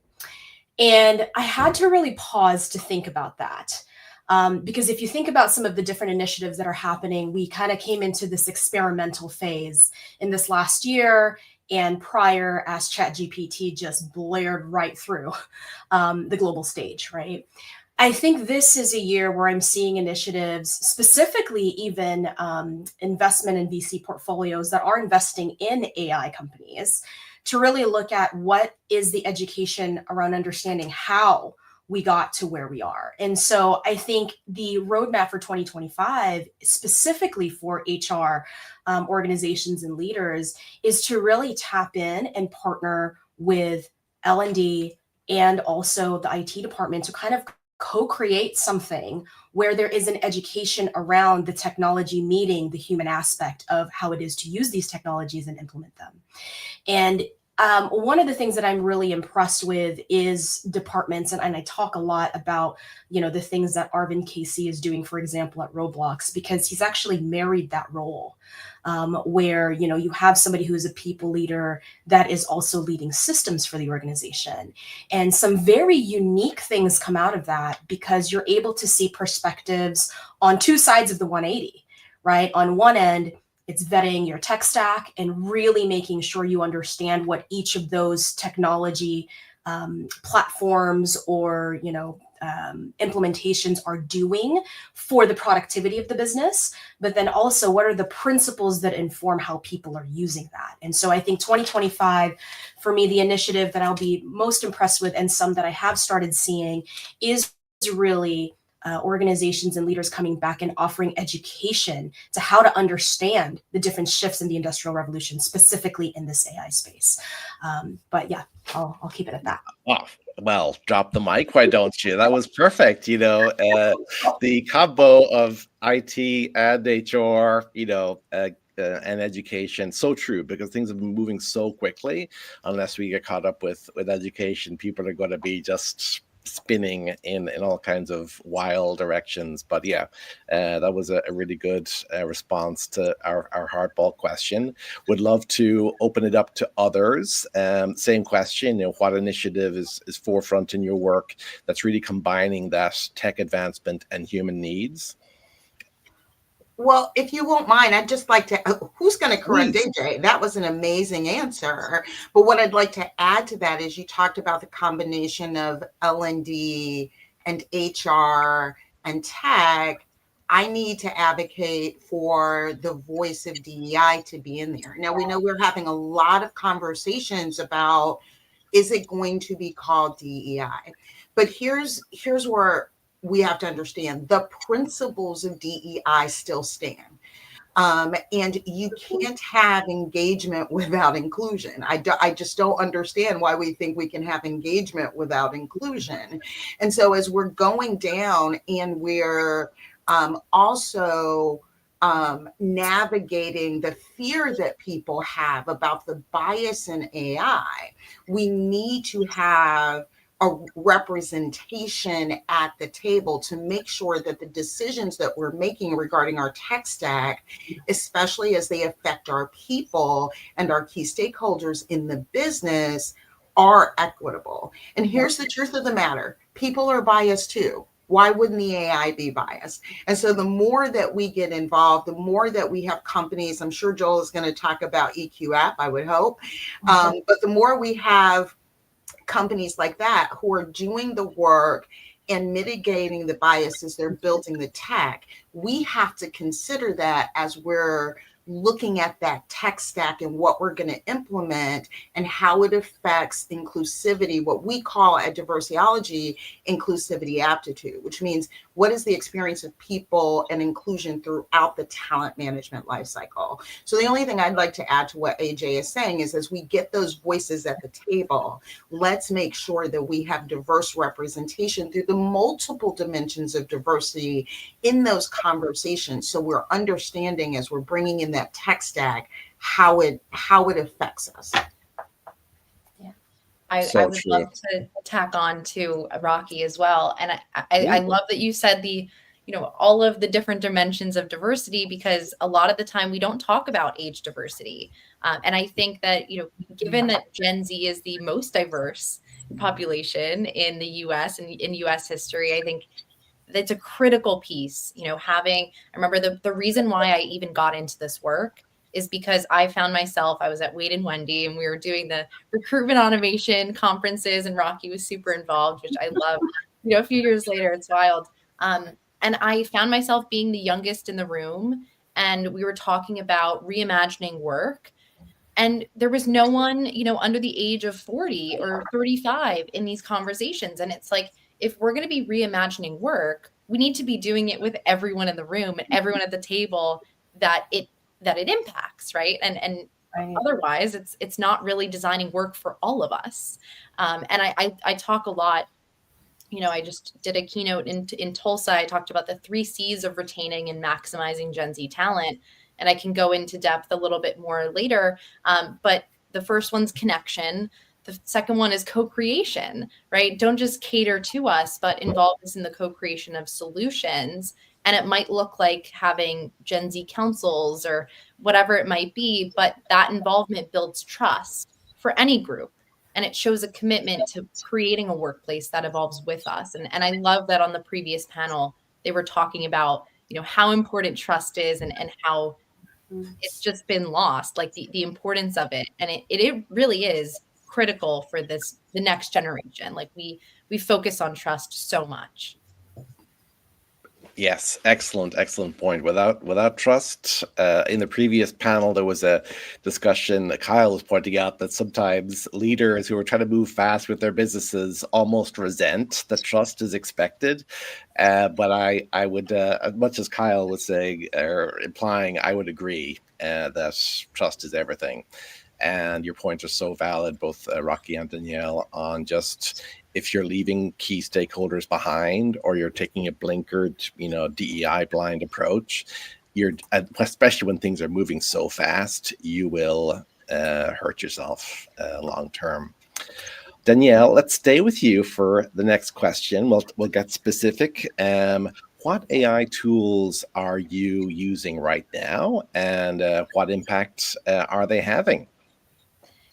Speaker 8: And I had to really pause to think about that. Because if you think about some of the different initiatives that are happening, we kind of came into this experimental phase in this last year and prior as ChatGPT just blared right through the global stage, right? I think this is a year where I'm seeing initiatives, specifically even investment in VC portfolios that are investing in AI companies, to really look at what is the education around understanding how we got to where we are. And so I think the roadmap for 2025, specifically for HR organizations and leaders, is to really tap in and partner with L&D and also the IT department to kind of co-create something where there is an education around the technology meeting the human aspect of how it is to use these technologies and implement them. And One of the things that I'm really impressed with is departments, and I talk a lot about, the things that Arvind Casey is doing, for example, at Roblox, because he's actually married that role, where, you have somebody who is a people leader that is also leading systems for the organization. And some very unique things come out of that because you're able to see perspectives on two sides of the 180, right? On one end, it's vetting your tech stack and really making sure you understand what each of those technology platforms or implementations are doing for the productivity of the business. But then also, what are the principles that inform how people are using that? And so I think 2025, for me, the initiative that I'll be most impressed with, and some that I have started seeing, is really organizations and leaders coming back and offering education to how to understand the different shifts in the Industrial Revolution, specifically in this AI space. But yeah, I'll keep it at that.
Speaker 7: Oh, well, drop the mic, why don't you? That was perfect. The combo of IT and HR, and education, so true, because things have been moving so quickly. Unless we get caught up with education, people are going to be just spinning in all kinds of wild directions. But yeah, that was a really good response to our hardball question. Would love to open it up to others. Same question, what initiative is forefront in your work that's really combining that tech advancement and human needs?
Speaker 10: Well, if you won't mind, I'd just like to, who's going to correct
Speaker 7: Please.
Speaker 10: AJ? That was an amazing answer. But what I'd like to add to that is you talked about the combination of L&D and HR and tech. I need to advocate for the voice of DEI to be in there. Now, we know we're having a lot of conversations about, is it going to be called DEI? But here's where we have to understand the principles of DEI still stand. And you can't have engagement without inclusion. I just don't understand why we think we can have engagement without inclusion. And so as we're going down and we're also navigating the fear that people have about the bias in AI, we need to have a representation at the table to make sure that the decisions that we're making regarding our tech stack, especially as they affect our people and our key stakeholders in the business, are equitable. And here's the truth of the matter. People are biased too. Why wouldn't the AI be biased? And so the more that we get involved, the more that we have companies, I'm sure Joel is going to talk about EQF, I would hope, but the more we have companies like that who are doing the work and mitigating the biases, they're building the tech, we have to consider that as we're looking at that tech stack and what we're going to implement and how it affects inclusivity, what we call at Diversiology inclusivity aptitude, which means what is the experience of people and inclusion throughout the talent management lifecycle. So the only thing I'd like to add to what AJ is saying is, as we get those voices at the table, let's make sure that we have diverse representation through the multiple dimensions of diversity in those conversations. So we're understanding, as we're bringing in that tech stack, how it affects us.
Speaker 11: Yeah, I would love to tack on to Rocky as well. And I love that you said all of the different dimensions of diversity, because a lot of the time we don't talk about age diversity. And I think that, given that Gen Z is the most diverse population in the US and in US history, I think that's a critical piece. I remember the reason why I even got into this work is because I found myself, I was at Wade and Wendy, and we were doing the recruitment automation conferences, and Rocky was super involved, which I love. A few years later, it's wild. And I found myself being the youngest in the room, and we were talking about reimagining work. And there was no one, under the age of 40 or 35 in these conversations. And it's like, if we're going to be reimagining work, we need to be doing it with everyone in the room and everyone at the table that it impacts, right? And right. Otherwise, it's not really designing work for all of us. And I talk a lot. I just did a keynote in Tulsa. I talked about the 3 C's of retaining and maximizing Gen Z talent. And I can go into depth a little bit more later. But the first one's connection. The second one is co-creation, right? Don't just cater to us, but involve us in the co-creation of solutions. And it might look like having Gen Z councils or whatever it might be, but that involvement builds trust for any group. And it shows a commitment to creating a workplace that evolves with us. And I love that on the previous panel, they were talking about, how important trust is and how it's just been lost, like the importance of it. And it really is critical for the next generation. Like we focus on trust so much.
Speaker 7: Yes, excellent point. Without trust, in the previous panel, there was a discussion. Kyle was pointing out that sometimes leaders who are trying to move fast with their businesses almost resent that trust is expected. But I would, as much as Kyle was saying or implying, I would agree that trust is everything. And your points are so valid, both Rocky and Danielle, on just if you're leaving key stakeholders behind or you're taking a blinkered, DEI blind approach, especially when things are moving so fast, you will hurt yourself long term. Danielle, let's stay with you for the next question. We'll get specific. What AI tools are you using right now, and what impact are they having?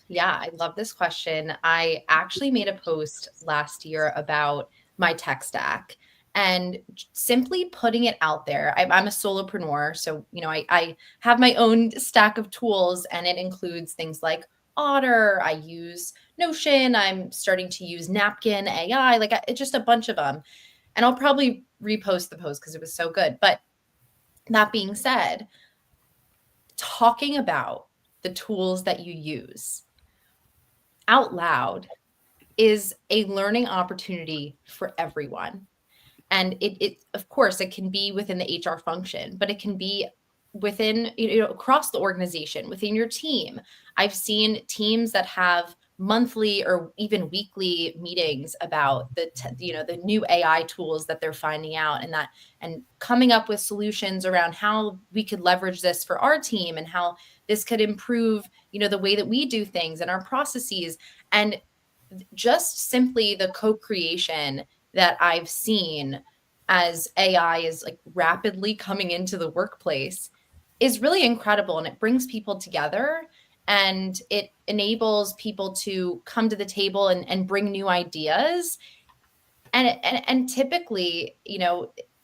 Speaker 11: Yeah, I love this question. I actually made a post last year about my tech stack and simply putting it out there. I'm a solopreneur, so I have my own stack of tools, and it includes things like Otter. I use Notion. I'm starting to use Napkin AI, it's just a bunch of them. And I'll probably repost the post because it was so good. But that being said, talking about the tools that you use out loud is a learning opportunity for everyone. And it of course, it can be within the HR function, but it can be within, across the organization, within your team. I've seen teams that have monthly or even weekly meetings about the new AI tools that they're finding out, and coming up with solutions around how we could leverage this for our team and how this could improve, the way that we do things and our processes. And just simply the co-creation that I've seen as AI is rapidly coming into the workplace is really incredible. And it brings people together, and it enables people to come to the table and bring new ideas. And typically,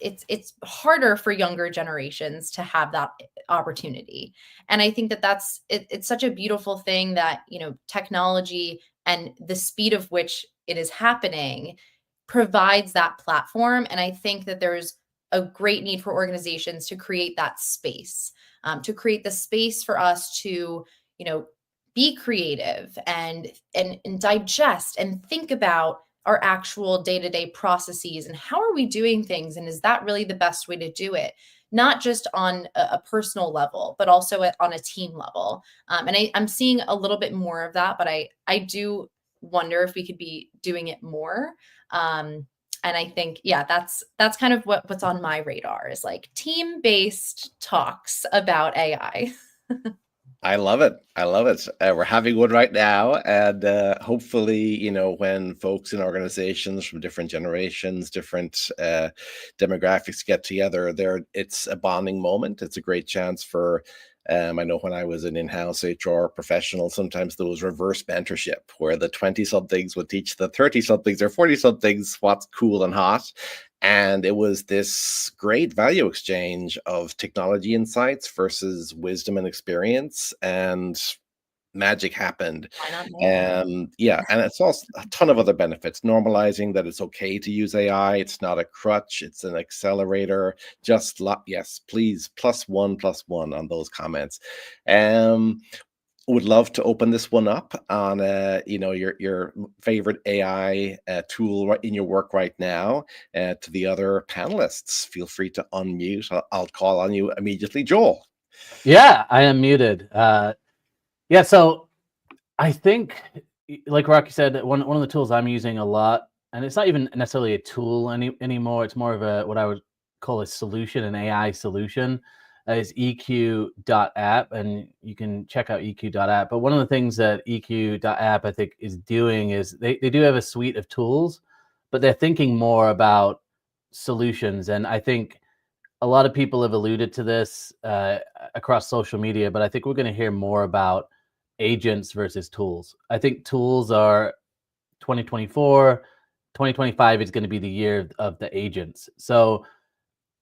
Speaker 11: it's harder for younger generations to have that opportunity. And I think it's such a beautiful thing that, technology and the speed of which it is happening provides that platform. And I think that there's a great need for organizations to create that space, to create the space for us to, be creative and digest and think about our actual day-to-day processes and how are we doing things, and is that really the best way to do it, not just on a personal level but also on a team level. And I'm seeing a little bit more of that, but I do wonder if we could be doing it more. And I think, that's kind of what's on my radar is team-based talks about AI.
Speaker 7: I love it. We're having one right now, and hopefully, when folks in organizations from different generations, different demographics get together, it's a bonding moment. It's a great chance for. I know when I was an in-house HR professional, sometimes there was reverse mentorship where the 20-somethings would teach the 30-somethings or 40-somethings what's cool and hot. And it was this great value exchange of technology insights versus wisdom and experience, and magic happened. And it's also a ton of other benefits. Normalizing that it's okay to use AI. It's not a crutch. It's an accelerator. Yes, please, +1 on those comments. Would love to open this one up on your favorite AI tool in your work right now. To the other panelists, feel free to unmute. I'll call on you immediately, Joel.
Speaker 9: Yeah, I am muted. So I think, like Rocky said, one of the tools I'm using a lot, and it's not even necessarily a tool anymore. It's more of what I would call a solution, an AI solution, is eq.app, and you can check out eq.app. But one of the things that eq.app I think is doing is they do have a suite of tools, but they're thinking more about solutions. And I think a lot of people have alluded to this across social media, but I think we're going to hear more about agents versus tools. I think tools are 2024, 2025 is going to be the year of the agents. So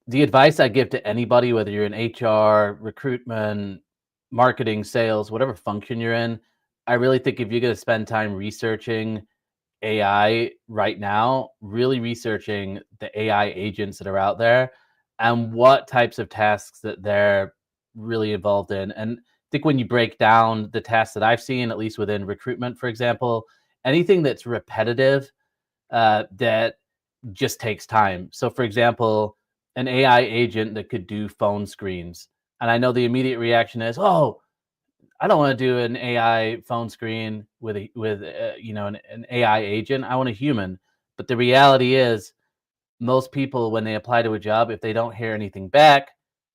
Speaker 9: the advice I give to anybody, whether you're in HR, recruitment, marketing, sales, whatever function you're in, I really think if you're going to spend time researching AI right now, really researching the AI agents that are out there and what types of tasks that they're really involved in. And I think when you break down the tasks that I've seen, at least within recruitment, for example, anything that's repetitive, that just takes time. So, for example, an AI agent that could do phone screens. And I know the immediate reaction is, oh, I don't want to do an AI phone screen with an AI agent. I want a human. But the reality is, most people, when they apply to a job, if they don't hear anything back,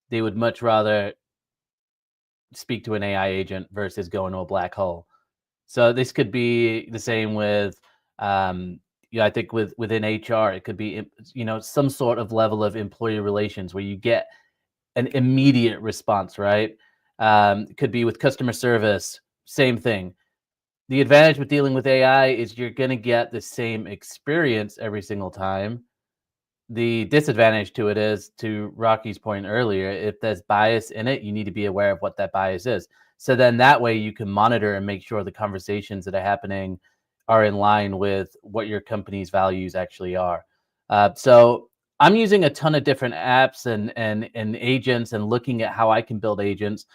Speaker 9: they would much rather speak to an AI agent versus go into a black hole. So this could be the same with, I think within HR, it could be, some sort of level of employee relations where you get an immediate response, right? It could be with customer service, same thing. The advantage with dealing with AI is you're going to get the same experience every single time. The disadvantage to it is, to Rocky's point earlier, if there's bias in it, you need to be aware of what that bias is. So then that way you can monitor and make sure the conversations that are happening are in line with what your company's values actually are. So I'm using a ton of different apps and agents and looking at how I can build agents.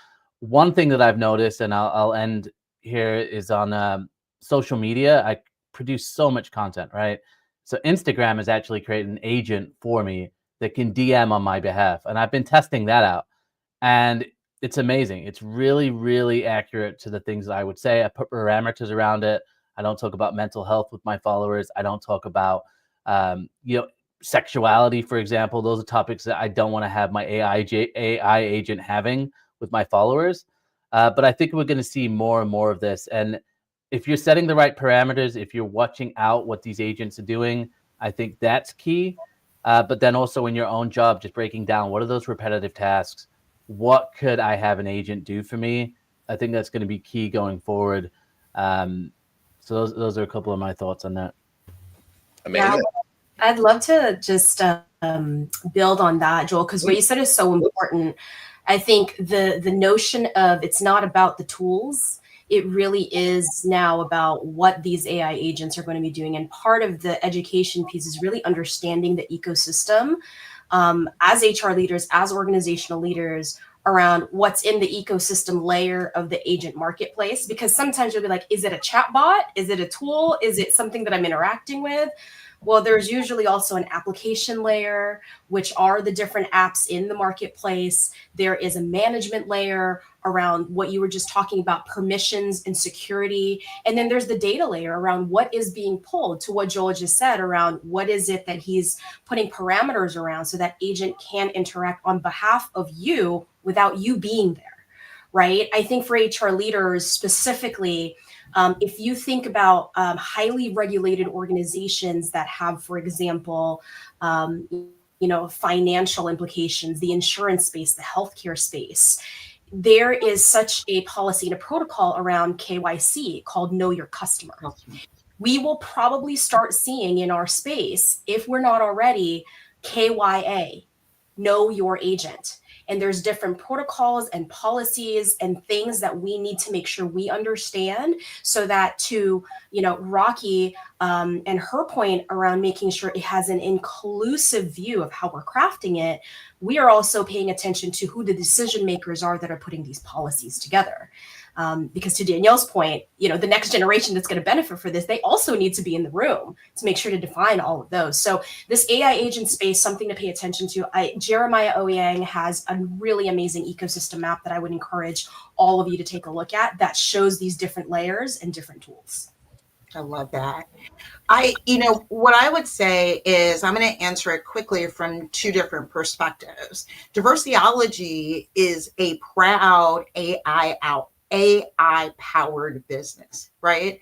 Speaker 9: One thing that I've noticed, and I'll end here, is on social media. I produce so much content, right? So Instagram has actually created an agent for me that can DM on my behalf. And I've been testing that out. And it's amazing. It's really, really accurate to the things that I would say. I put parameters around it. I don't talk about mental health with my followers. I don't talk about, sexuality, for example. Those are topics that I don't want to have my AI agent having with my followers. But I think we're going to see more and more of this. And if you're setting the right parameters, if you're watching out what these agents are doing, I think that's key. But then also in your own job, just breaking down what are those repetitive tasks? What could I have an agent do for me? I think that's going to be key going forward. So those are a couple of my thoughts on that.
Speaker 7: Amazing.
Speaker 8: Yeah, I'd love to just build on that, Joel, because what you said is so important. I think the notion of it's not about the tools. It really is now about what these AI agents are going to be doing. And part of the education piece is really understanding the ecosystem as HR leaders, as organizational leaders, around what's in the ecosystem layer of the agent marketplace. Because sometimes you'll be like, is it a chatbot? Is it a tool? Is it something that I'm interacting with? Well, there's usually also an application layer, which are the different apps in the marketplace. There is a management layer around what you were just talking about, permissions and security. And then there's the data layer around what is being pulled, to what Joel just said, around what is it that he's putting parameters around so that agent can interact on behalf of you without you being there, right? I think for HR leaders specifically, if you think about highly regulated organizations that have, for example, financial implications, the insurance space, the healthcare space, there is such a policy and a protocol around KYC called Know Your Customer. We will probably start seeing in our space, if we're not already, KYA, Know Your Agent. And there's different protocols and policies and things that we need to make sure we understand, so that, to Rocky and her point around making sure it has an inclusive view of how we're crafting it, we are also paying attention to who the decision makers are that are putting these policies together. Because to Danielle's point, the next generation that's going to benefit for this, they also need to be in the room to make sure to define all of those. So this AI agent space, something to pay attention to. Jeremiah Ouyang has a really amazing ecosystem map that I would encourage all of you to take a look at, that shows these different layers and different tools.
Speaker 10: I love that. What I would say is I'm going to answer it quickly from two different perspectives. Diversiology is a proud AI powered business, right?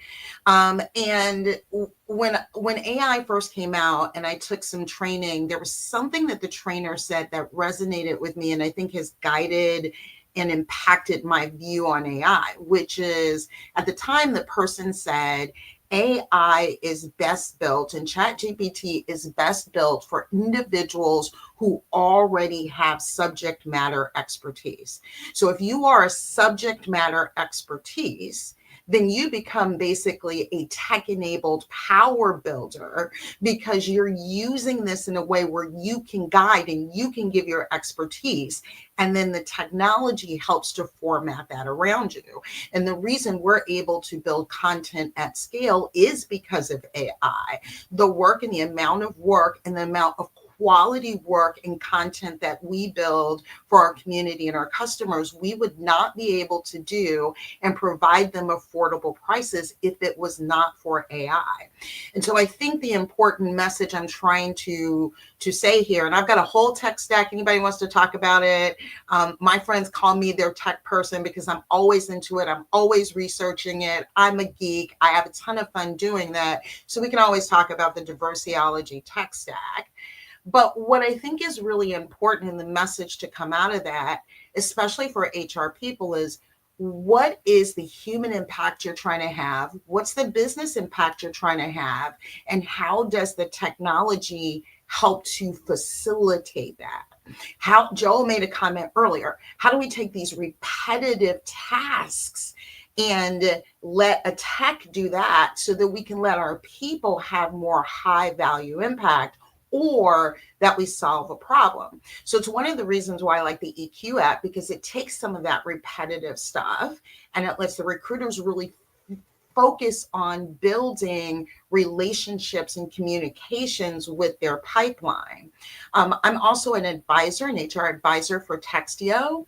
Speaker 10: And when AI first came out and I took some training, there was something that the trainer said that resonated with me and I think has guided and impacted my view on AI, which is at the time the person said, AI is best built and ChatGPT is best built for individuals who already have subject matter expertise. So if you are a subject matter expertise, then you become basically a tech-enabled power builder because you're using this in a way where you can guide and you can give your expertise. And then the technology helps to format that around you. And the reason we're able to build content at scale is because of AI. The work and the amount of work and the amount of quality work and content that we build for our community and our customers, we would not be able to do and provide them affordable prices if it was not for AI. And so I think the important message I'm trying to say here, and I've got a whole tech stack, anybody wants to talk about it. My friends call me their tech person because I'm always into it. I'm always researching it. I'm a geek. I have a ton of fun doing that. So we can always talk about the diversiology tech stack. But what I think is really important in the message to come out of that, especially for HR people, is what is the human impact you're trying to have? What's the business impact you're trying to have? And how does the technology help to facilitate that? How Joel made a comment earlier. How do we take these repetitive tasks and let a tech do that so that we can let our people have more high value impact, or that we solve a problem? So it's one of the reasons why I like the EQ app, because it takes some of that repetitive stuff and it lets the recruiters really focus on building relationships and communications with their pipeline. I'm also an advisor, an HR advisor for Textio.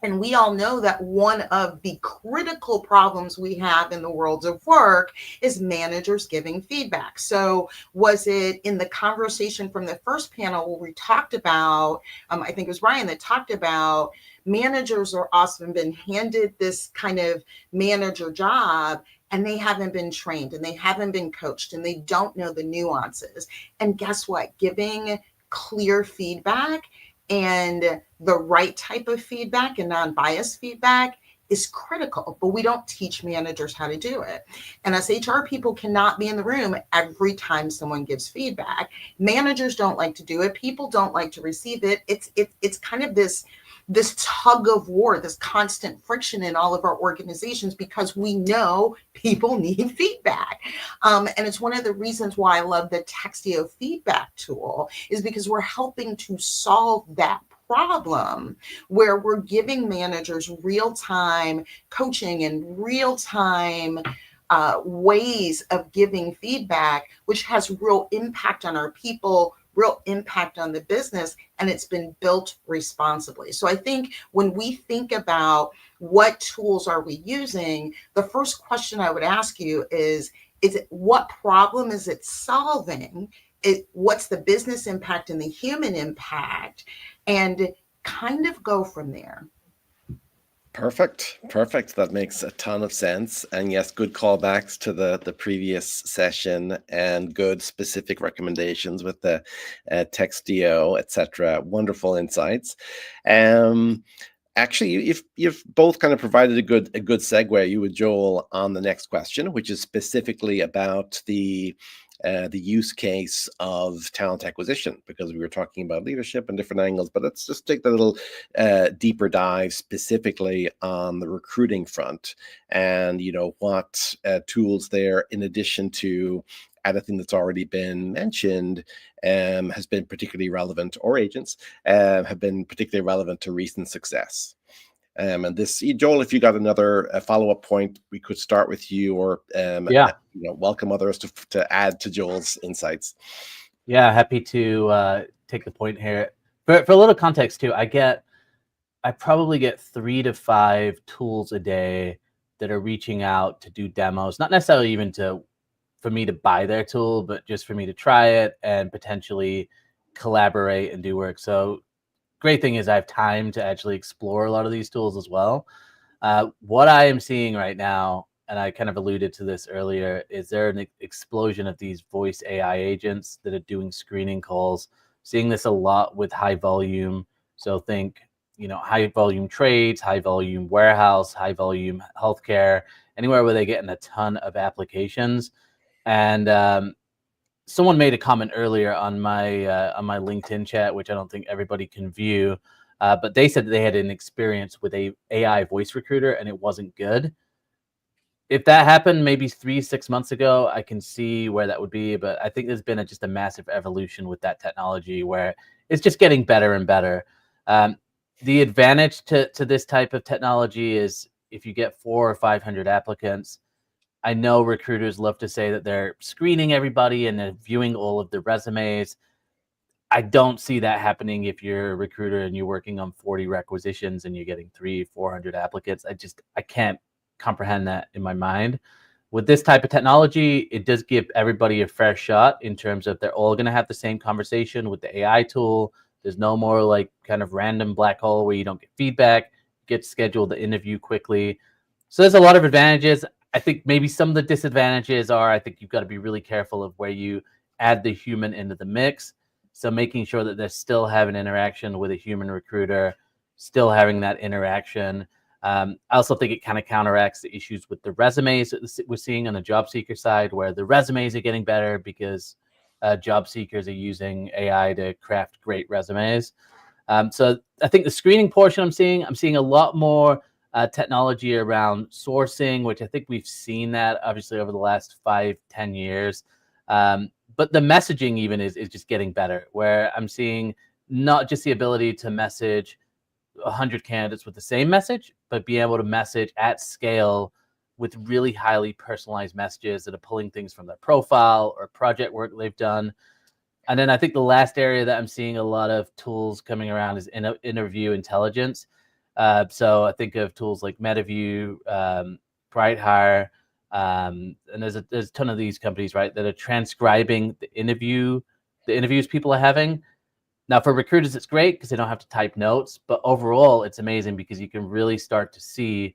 Speaker 10: And we all know that one of the critical problems we have in the world of work is managers giving feedback. So was it in the conversation from the first panel where we talked about, I think it was Ryan that talked about, managers are often been handed this kind of manager job and they haven't been trained and they haven't been coached and they don't know the nuances. And guess what? Giving clear feedback and the right type of feedback and non-biased feedback is critical, but we don't teach managers how to do it. And us HR people cannot be in the room every time someone gives feedback. Managers don't like to do it. People don't like to receive it. It's kind of this tug of war, this constant friction in all of our organizations because we know people need feedback. And it's one of the reasons why I love the Textio feedback tool, is because we're helping to solve that problem where we're giving managers real-time coaching and real-time ways of giving feedback, which has real impact on our people, real impact on the business, and it's been built responsibly. So I think when we think about what tools are we using, the first question I would ask you is it what problem is it solving? What's the business impact and the human impact? And kind of go from there.
Speaker 7: Perfect. That makes a ton of sense. And yes, good callbacks to the previous session and good specific recommendations with the Textio, etc. Wonderful insights. Actually, you've both kind of provided a good segue, you and Joel, on the next question, which is specifically about the use case of talent acquisition, because we were talking about leadership and different angles. But let's just take a little deeper dive specifically on the recruiting front, and what tools there, in addition to anything that's already been mentioned, has been particularly relevant, or agents have been particularly relevant to recent success. And this, Joel, if you got another follow-up point, we could start with you, or welcome others to add to Joel's insights.
Speaker 9: Yeah, happy to take the point here. For a little context too, I probably get 3 to 5 tools a day that are reaching out to do demos, not necessarily even to for me to buy their tool, but just for me to try it and potentially collaborate and do work. So great thing is I have time to actually explore a lot of these tools as well. What I am seeing right now, and I kind of alluded to this earlier, is there an explosion of these voice AI agents that are doing screening calls. Seeing this a lot with high volume. So think, high volume trades, high volume warehouse, high volume healthcare, anywhere where they're getting a ton of applications. And someone made a comment earlier on my LinkedIn chat, which I don't think everybody can view, but they said that they had an experience with a AI voice recruiter and it wasn't good. If that happened maybe 3-6 months ago, I can see where that would be, but I think there's been just a massive evolution with that technology where it's just getting better and better. The advantage to this type of technology is if you get 400 or 500 applicants, I know recruiters love to say that they're screening everybody and they're viewing all of the resumes. I don't see that happening if you're a recruiter and you're working on 40 requisitions and you're getting 300-400 applicants. I can't comprehend that in my mind. With this type of technology, it does give everybody a fair shot in terms of they're all going to have the same conversation with the AI tool. There's no more like kind of random black hole where you don't get feedback, get scheduled the interview quickly. So there's a lot of advantages. I think maybe some of the disadvantages are, I think you've got to be really careful of where you add the human into the mix. So making sure that they're still having interaction with a human recruiter, still having that interaction. I also think it kind of counteracts the issues with the resumes that we're seeing on the job seeker side, where the resumes are getting better because job seekers are using AI to craft great resumes. So I think the screening portion I'm seeing a lot more technology around sourcing, which I think we've seen that obviously over the last 5-10 years. But the messaging even is just getting better, where I'm seeing not just the ability to message 100 candidates with the same message, but be able to message at scale with really highly personalized messages that are pulling things from their profile or project work they've done. And then I think the last area that I'm seeing a lot of tools coming around is interview intelligence. So I think of tools like MetaView, BrightHire, and there's a ton of these companies, right, that are transcribing the interviews people are having. Now, for recruiters, it's great because they don't have to type notes, but overall, it's amazing because you can really start to see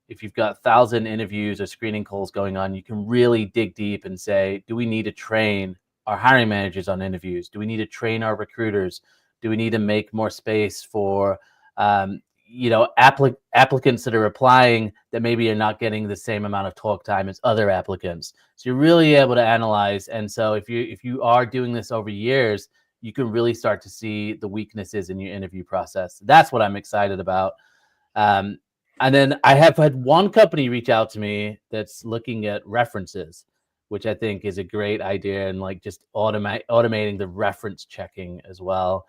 Speaker 9: if you've got 1,000 interviews or screening calls going on, you can really dig deep and say, do we need to train our hiring managers on interviews? Do we need to train our recruiters? Do we need to make more space for applicants that are applying that maybe are not getting the same amount of talk time as other applicants? So you're really able to analyze. And so if you are doing this over years, you can really start to see the weaknesses in your interview process. That's what I'm excited about. And then I have had one company reach out to me that's looking at references, which I think is a great idea, and like just automating the reference checking as well,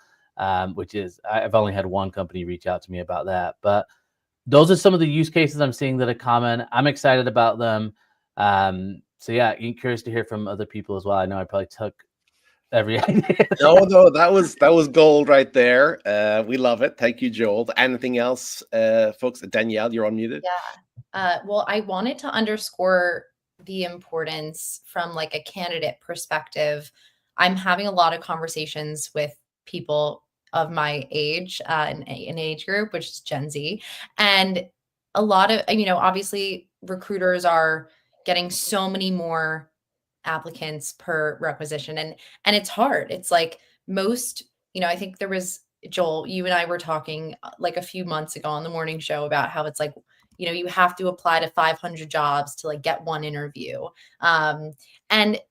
Speaker 9: which is, I've only had one company reach out to me about that. But those are some of the use cases I'm seeing that are common. I'm excited about them. So yeah, I'm curious to hear from other people as well. I know I probably took every idea.
Speaker 7: No, that was gold right there. We love it. Thank you, Joel. Anything else, folks? Danielle, you're unmuted.
Speaker 11: Yeah. Well, I wanted to underscore the importance from like a candidate perspective. I'm having a lot of conversations with people of my age, an age group, which is Gen Z, and a lot of, obviously recruiters are getting so many more applicants per requisition, and it's hard. It's like most, I think there was, Joel, you and I were talking like a few months ago on the morning show about how it's like, you have to apply to 500 jobs to like get one interview. And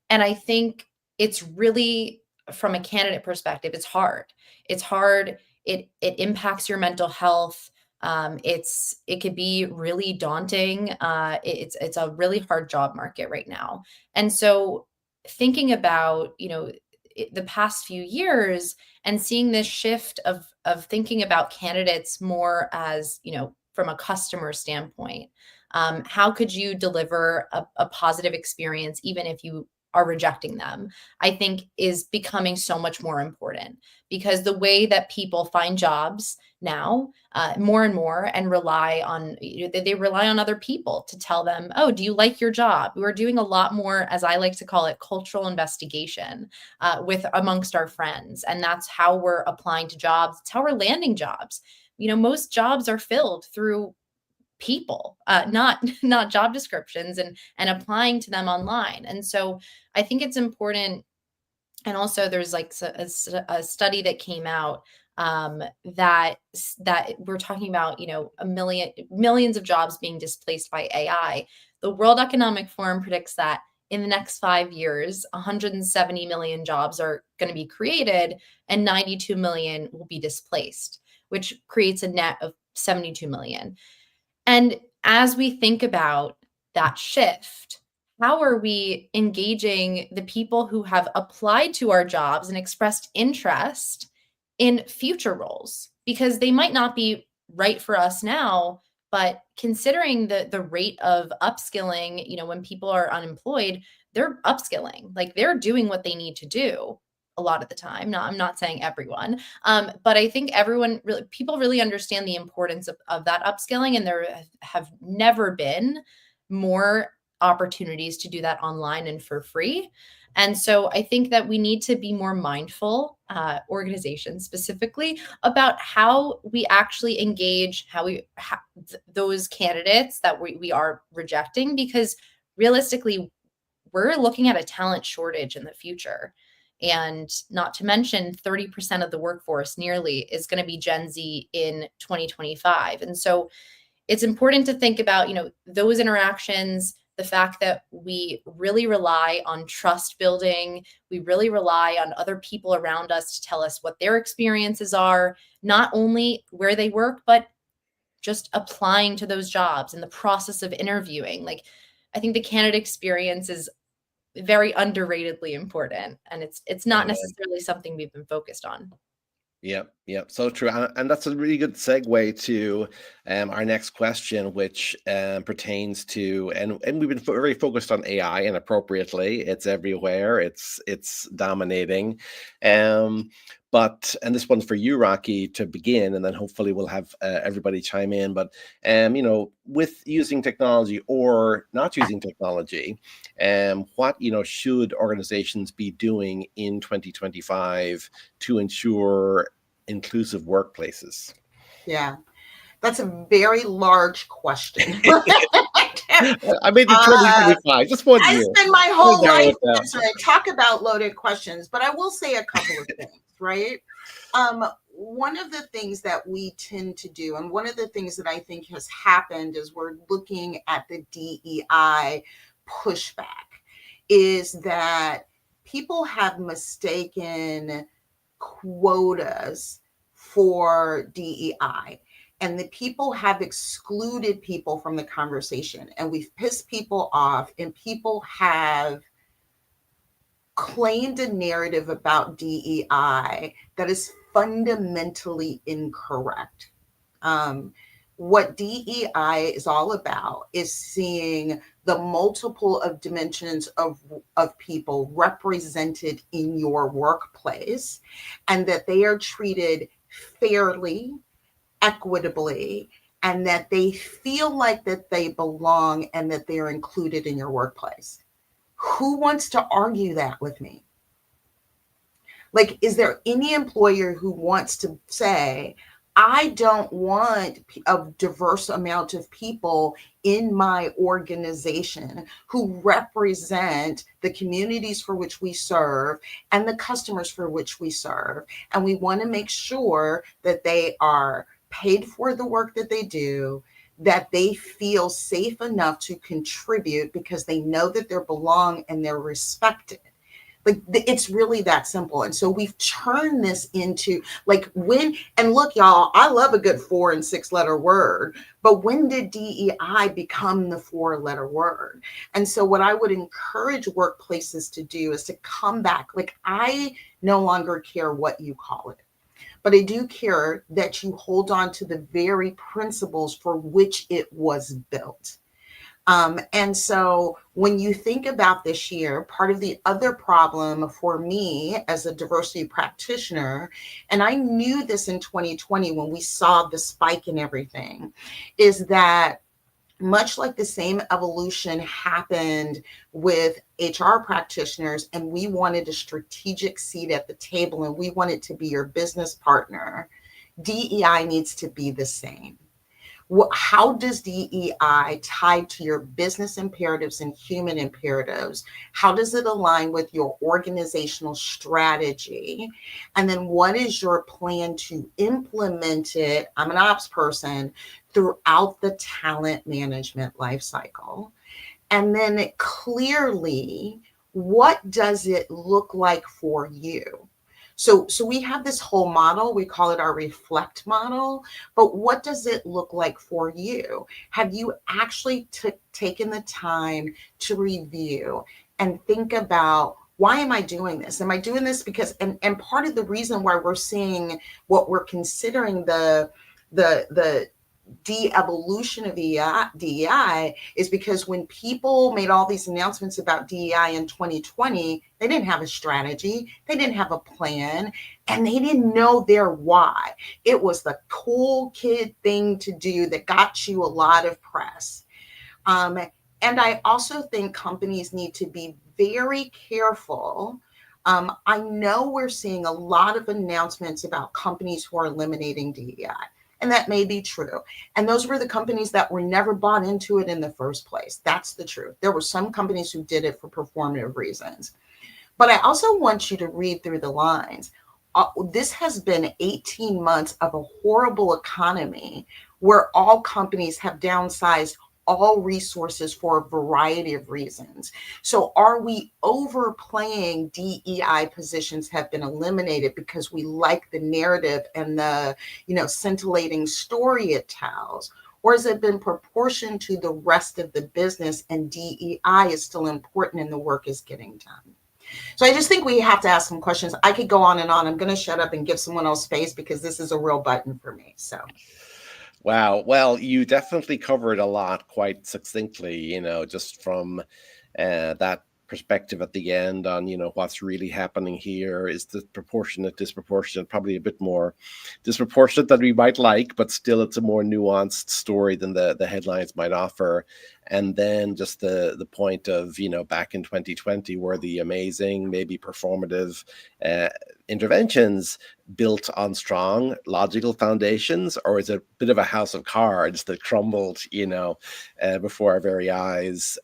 Speaker 11: I think it's really, from a candidate perspective, it's hard. It's hard. It impacts your mental health. It could be really daunting. It's a really hard job market right now. And so thinking about, the past few years and seeing this shift of thinking about candidates more as, from a customer standpoint, how could you deliver a positive experience, even if you are rejecting them, I think is becoming so much more important, because the way that people find jobs now, more and more, and rely on, they rely on other people to tell them, oh, do you like your job? We're doing a lot more, as I like to call it, cultural investigation with amongst our friends. And that's how we're applying to jobs. It's how we're landing jobs. Most jobs are filled through people, not job descriptions, and applying to them online. And so I think it's important. And also there's like a study that came out that we're talking about, millions of jobs being displaced by AI. The World Economic Forum predicts that in the next 5 years, 170 million jobs are going to be created and 92 million will be displaced, which creates a net of 72 million. And as we think about that shift, how are we engaging the people who have applied to our jobs and expressed interest in future roles? Because they might not be right for us now, but considering the rate of upskilling, when people are unemployed, they're upskilling, like they're doing what they need to do a lot of the time. I'm not saying everyone, but I think people really understand the importance of that upskilling, and there have never been more opportunities to do that online and for free. And so I think that we need to be more mindful, organizations specifically, about how we actually engage, those candidates that we are rejecting, because realistically, we're looking at a talent shortage in the future. And not to mention 30% of the workforce nearly is going to be Gen Z in 2025. And so it's important to think about, those interactions, the fact that we really rely on trust building. We really rely on other people around us to tell us what their experiences are, not only where they work, but just applying to those jobs and the process of interviewing. Like, I think the candidate experience is very underratedly important, and it's not necessarily something we've been focused on.
Speaker 7: Yep, so true. And that's a really good segue to our next question, which pertains to, and we've been very focused on AI, and appropriately, it's everywhere, it's dominating. And this one's for you, Rocky, to begin, and then hopefully we'll have everybody chime in. But with using technology or not using technology, what should organizations be doing in 2025 to ensure inclusive workplaces?
Speaker 10: Yeah, that's a very large question.
Speaker 7: I made it 2025, just 1 year.
Speaker 10: I spend my whole life answering, talk about loaded questions, but I will say a couple of things, right? One of the things that we tend to do, and one of the things that I think has happened as we're looking at the DEI pushback, is that people have mistaken quotas for DEI. And the people have excluded people from the conversation, and we've pissed people off, and people have claimed a narrative about DEI that is fundamentally incorrect. What DEI is all about is seeing the multiple of dimensions of people represented in your workplace, and that they are treated fairly, equitably, and that they feel like that they belong and that they're included in your workplace. Who wants to argue that with me? Like, is there any employer who wants to say, I don't want a diverse amount of people in my organization who represent the communities for which we serve and the customers for which we serve, and we want to make sure that they are paid for the work that they do, that they feel safe enough to contribute because they know that they belong and they're respected. Like, it's really that simple. And so we've turned this into and look, y'all, I love a good 4 and 6 letter word, but when did DEI become the 4-letter word? And so what I would encourage workplaces to do is to come back. Like, I no longer care what you call it, but I do care that you hold on to the very principles for which it was built. And so when you think about this year, part of the other problem for me as a diversity practitioner, and I knew this in 2020 when we saw the spike in everything, is that much like the same evolution happened with HR practitioners, and we wanted a strategic seat at the table and we wanted to be your business partner, DEI needs to be the same. How does DEI tied to your business imperatives and human imperatives? How does it align with your organizational strategy? And then what is your plan to implement it? I'm an ops person, throughout the talent management lifecycle. And then clearly, what does it look like for you? So we have this whole model, we call it our reflect model, but what does it look like for you? Have you actually taken the time to review and think about, why am I doing this? Am I doing this because, and part of the reason why we're seeing what we're considering the de-evolution of DEI is because when people made all these announcements about DEI in 2020, they didn't have a strategy, they didn't have a plan, and they didn't know their why. It was the cool kid thing to do that got you a lot of press. And I also think companies need to be very careful. I know we're seeing a lot of announcements about companies who are eliminating DEI. And that may be true. And those were the companies that were never bought into it in the first place. That's the truth. There were some companies who did it for performative reasons. But I also want you to read through the lines. This has been 18 months of a horrible economy where all companies have downsized all resources for a variety of reasons. So are we overplaying DEI positions have been eliminated because we like the narrative and the, scintillating story it tells? Or has it been proportioned to the rest of the business and DEI is still important and the work is getting done? So I just think we have to ask some questions. I could go on and on. I'm going to shut up and give someone else space because this is a real button for me. So.
Speaker 7: Wow. Well, you definitely covered a lot quite succinctly, just from that perspective at the end on, what's really happening here. Is the proportionate, disproportionate, probably a bit more disproportionate than we might like, but still it's a more nuanced story than the headlines might offer. And then just the point of, back in 2020, were the amazing, maybe performative interventions built on strong logical foundations, or is it a bit of a house of cards that crumbled, before our very eyes?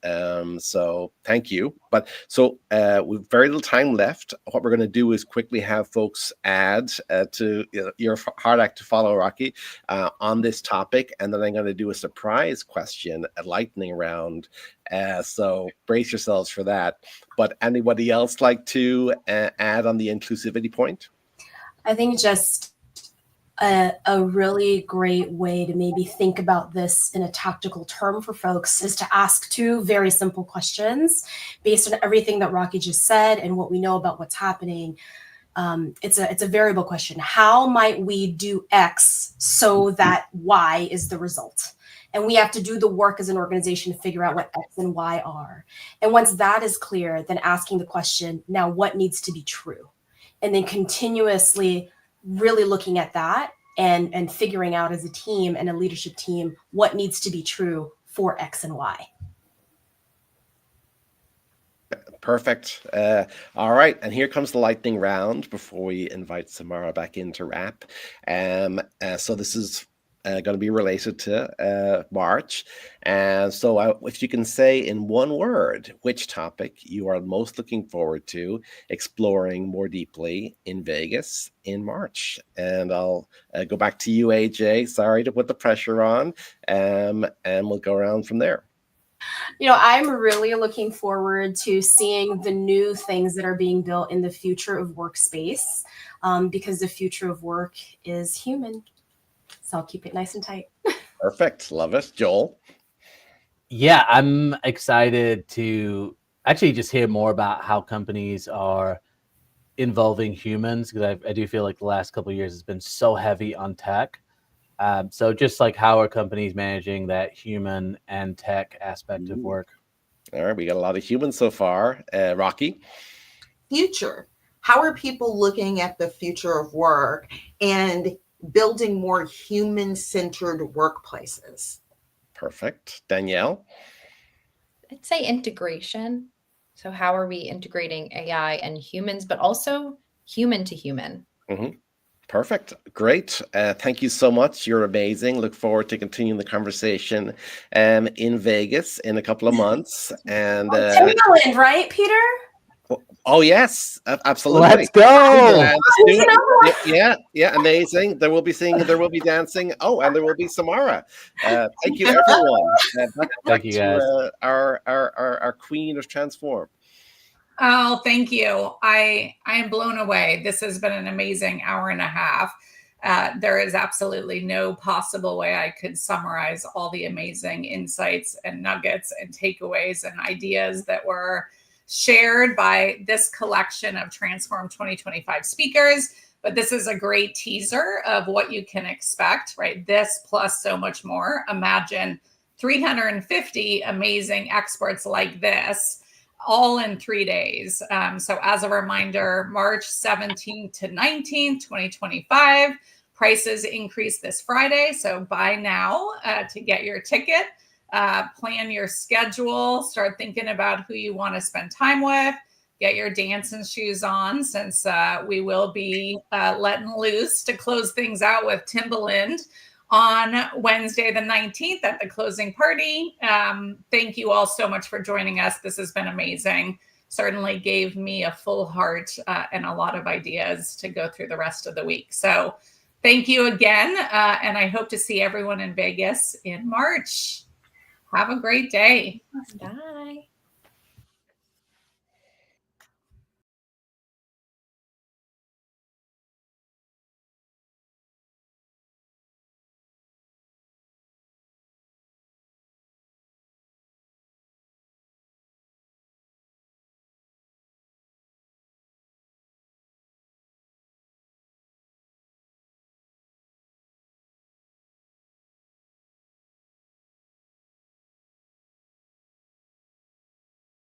Speaker 7: So thank you. But so we've very little time left. What we're going to do is quickly have folks add to your hard act to follow, Rocky, on this topic. And then I'm going to do a surprise question, a lightning round. So brace yourselves for that. But anybody else like to add on the inclusivity point?
Speaker 8: I think just a really great way to maybe think about this in a tactical term for folks is to ask two very simple questions based on everything that Rocky just said and what we know about what's happening. It's a variable question. How might we do X so that Y is the result? And we have to do the work as an organization to figure out what X and Y are. And once that is clear, then asking the question, now what needs to be true? And then continuously really looking at that and figuring out as a team and a leadership team what needs to be true for X and Y.
Speaker 7: Perfect. All right. And here comes the lightning round before we invite Samara back in to wrap. So this is going to be related to March. And so if you can say in one word which topic you are most looking forward to exploring more deeply in Vegas in March. And I'll go back to you, AJ. Sorry to put the pressure on. And we'll go around from there.
Speaker 8: I'm really looking forward to seeing the new things that are being built in the future of workspace, because the future of work is human. So I'll keep it nice and tight.
Speaker 7: Perfect. Love it. Joel?
Speaker 9: Yeah, I'm excited to actually just hear more about how companies are involving humans, because I do feel like the last couple of years has been so heavy on tech. So just like how are companies managing that human and tech aspect of work?
Speaker 7: All right, we got a lot of humans so far. Rocky?
Speaker 10: Future. How are people looking at the future of work and building more human-centered workplaces?
Speaker 7: Perfect. Danielle?
Speaker 11: I'd say integration. So how are we integrating AI and humans, but also human to human?
Speaker 7: Mm-hmm. Perfect. Great. Thank you so much. You're amazing. Look forward to continuing the conversation in Vegas in a couple of months. And
Speaker 8: Timberland, right, Peter?
Speaker 7: oh yes, absolutely.
Speaker 9: Let's go.
Speaker 7: Let's do it. Yeah, amazing. There will be dancing. Oh, and there will be Samara. Thank you, everyone.
Speaker 9: Thank you, guys.
Speaker 7: Our queen of transform.
Speaker 1: Oh, thank you. I am blown away. This has been an amazing hour and a half. There is absolutely no possible way I could summarize all the amazing insights and nuggets and takeaways and ideas that were shared by this collection of Transform 2025 speakers. But this is a great teaser of what you can expect, right? This plus so much more. Imagine 350 amazing experts like this, all in 3 days. So as a reminder, March 17th to 19th, 2025, prices increase this Friday. So buy now to get your ticket, plan your schedule, start thinking about who you want to spend time with, get your dancing shoes on, since we will be letting loose to close things out with Timberland on Wednesday, the 19th at the closing party. Thank you all so much for joining us. This has been amazing. Certainly gave me a full heart and a lot of ideas to go through the rest of the week. So thank you again. And I hope to see everyone in Vegas in March. Have a great day.
Speaker 11: Bye.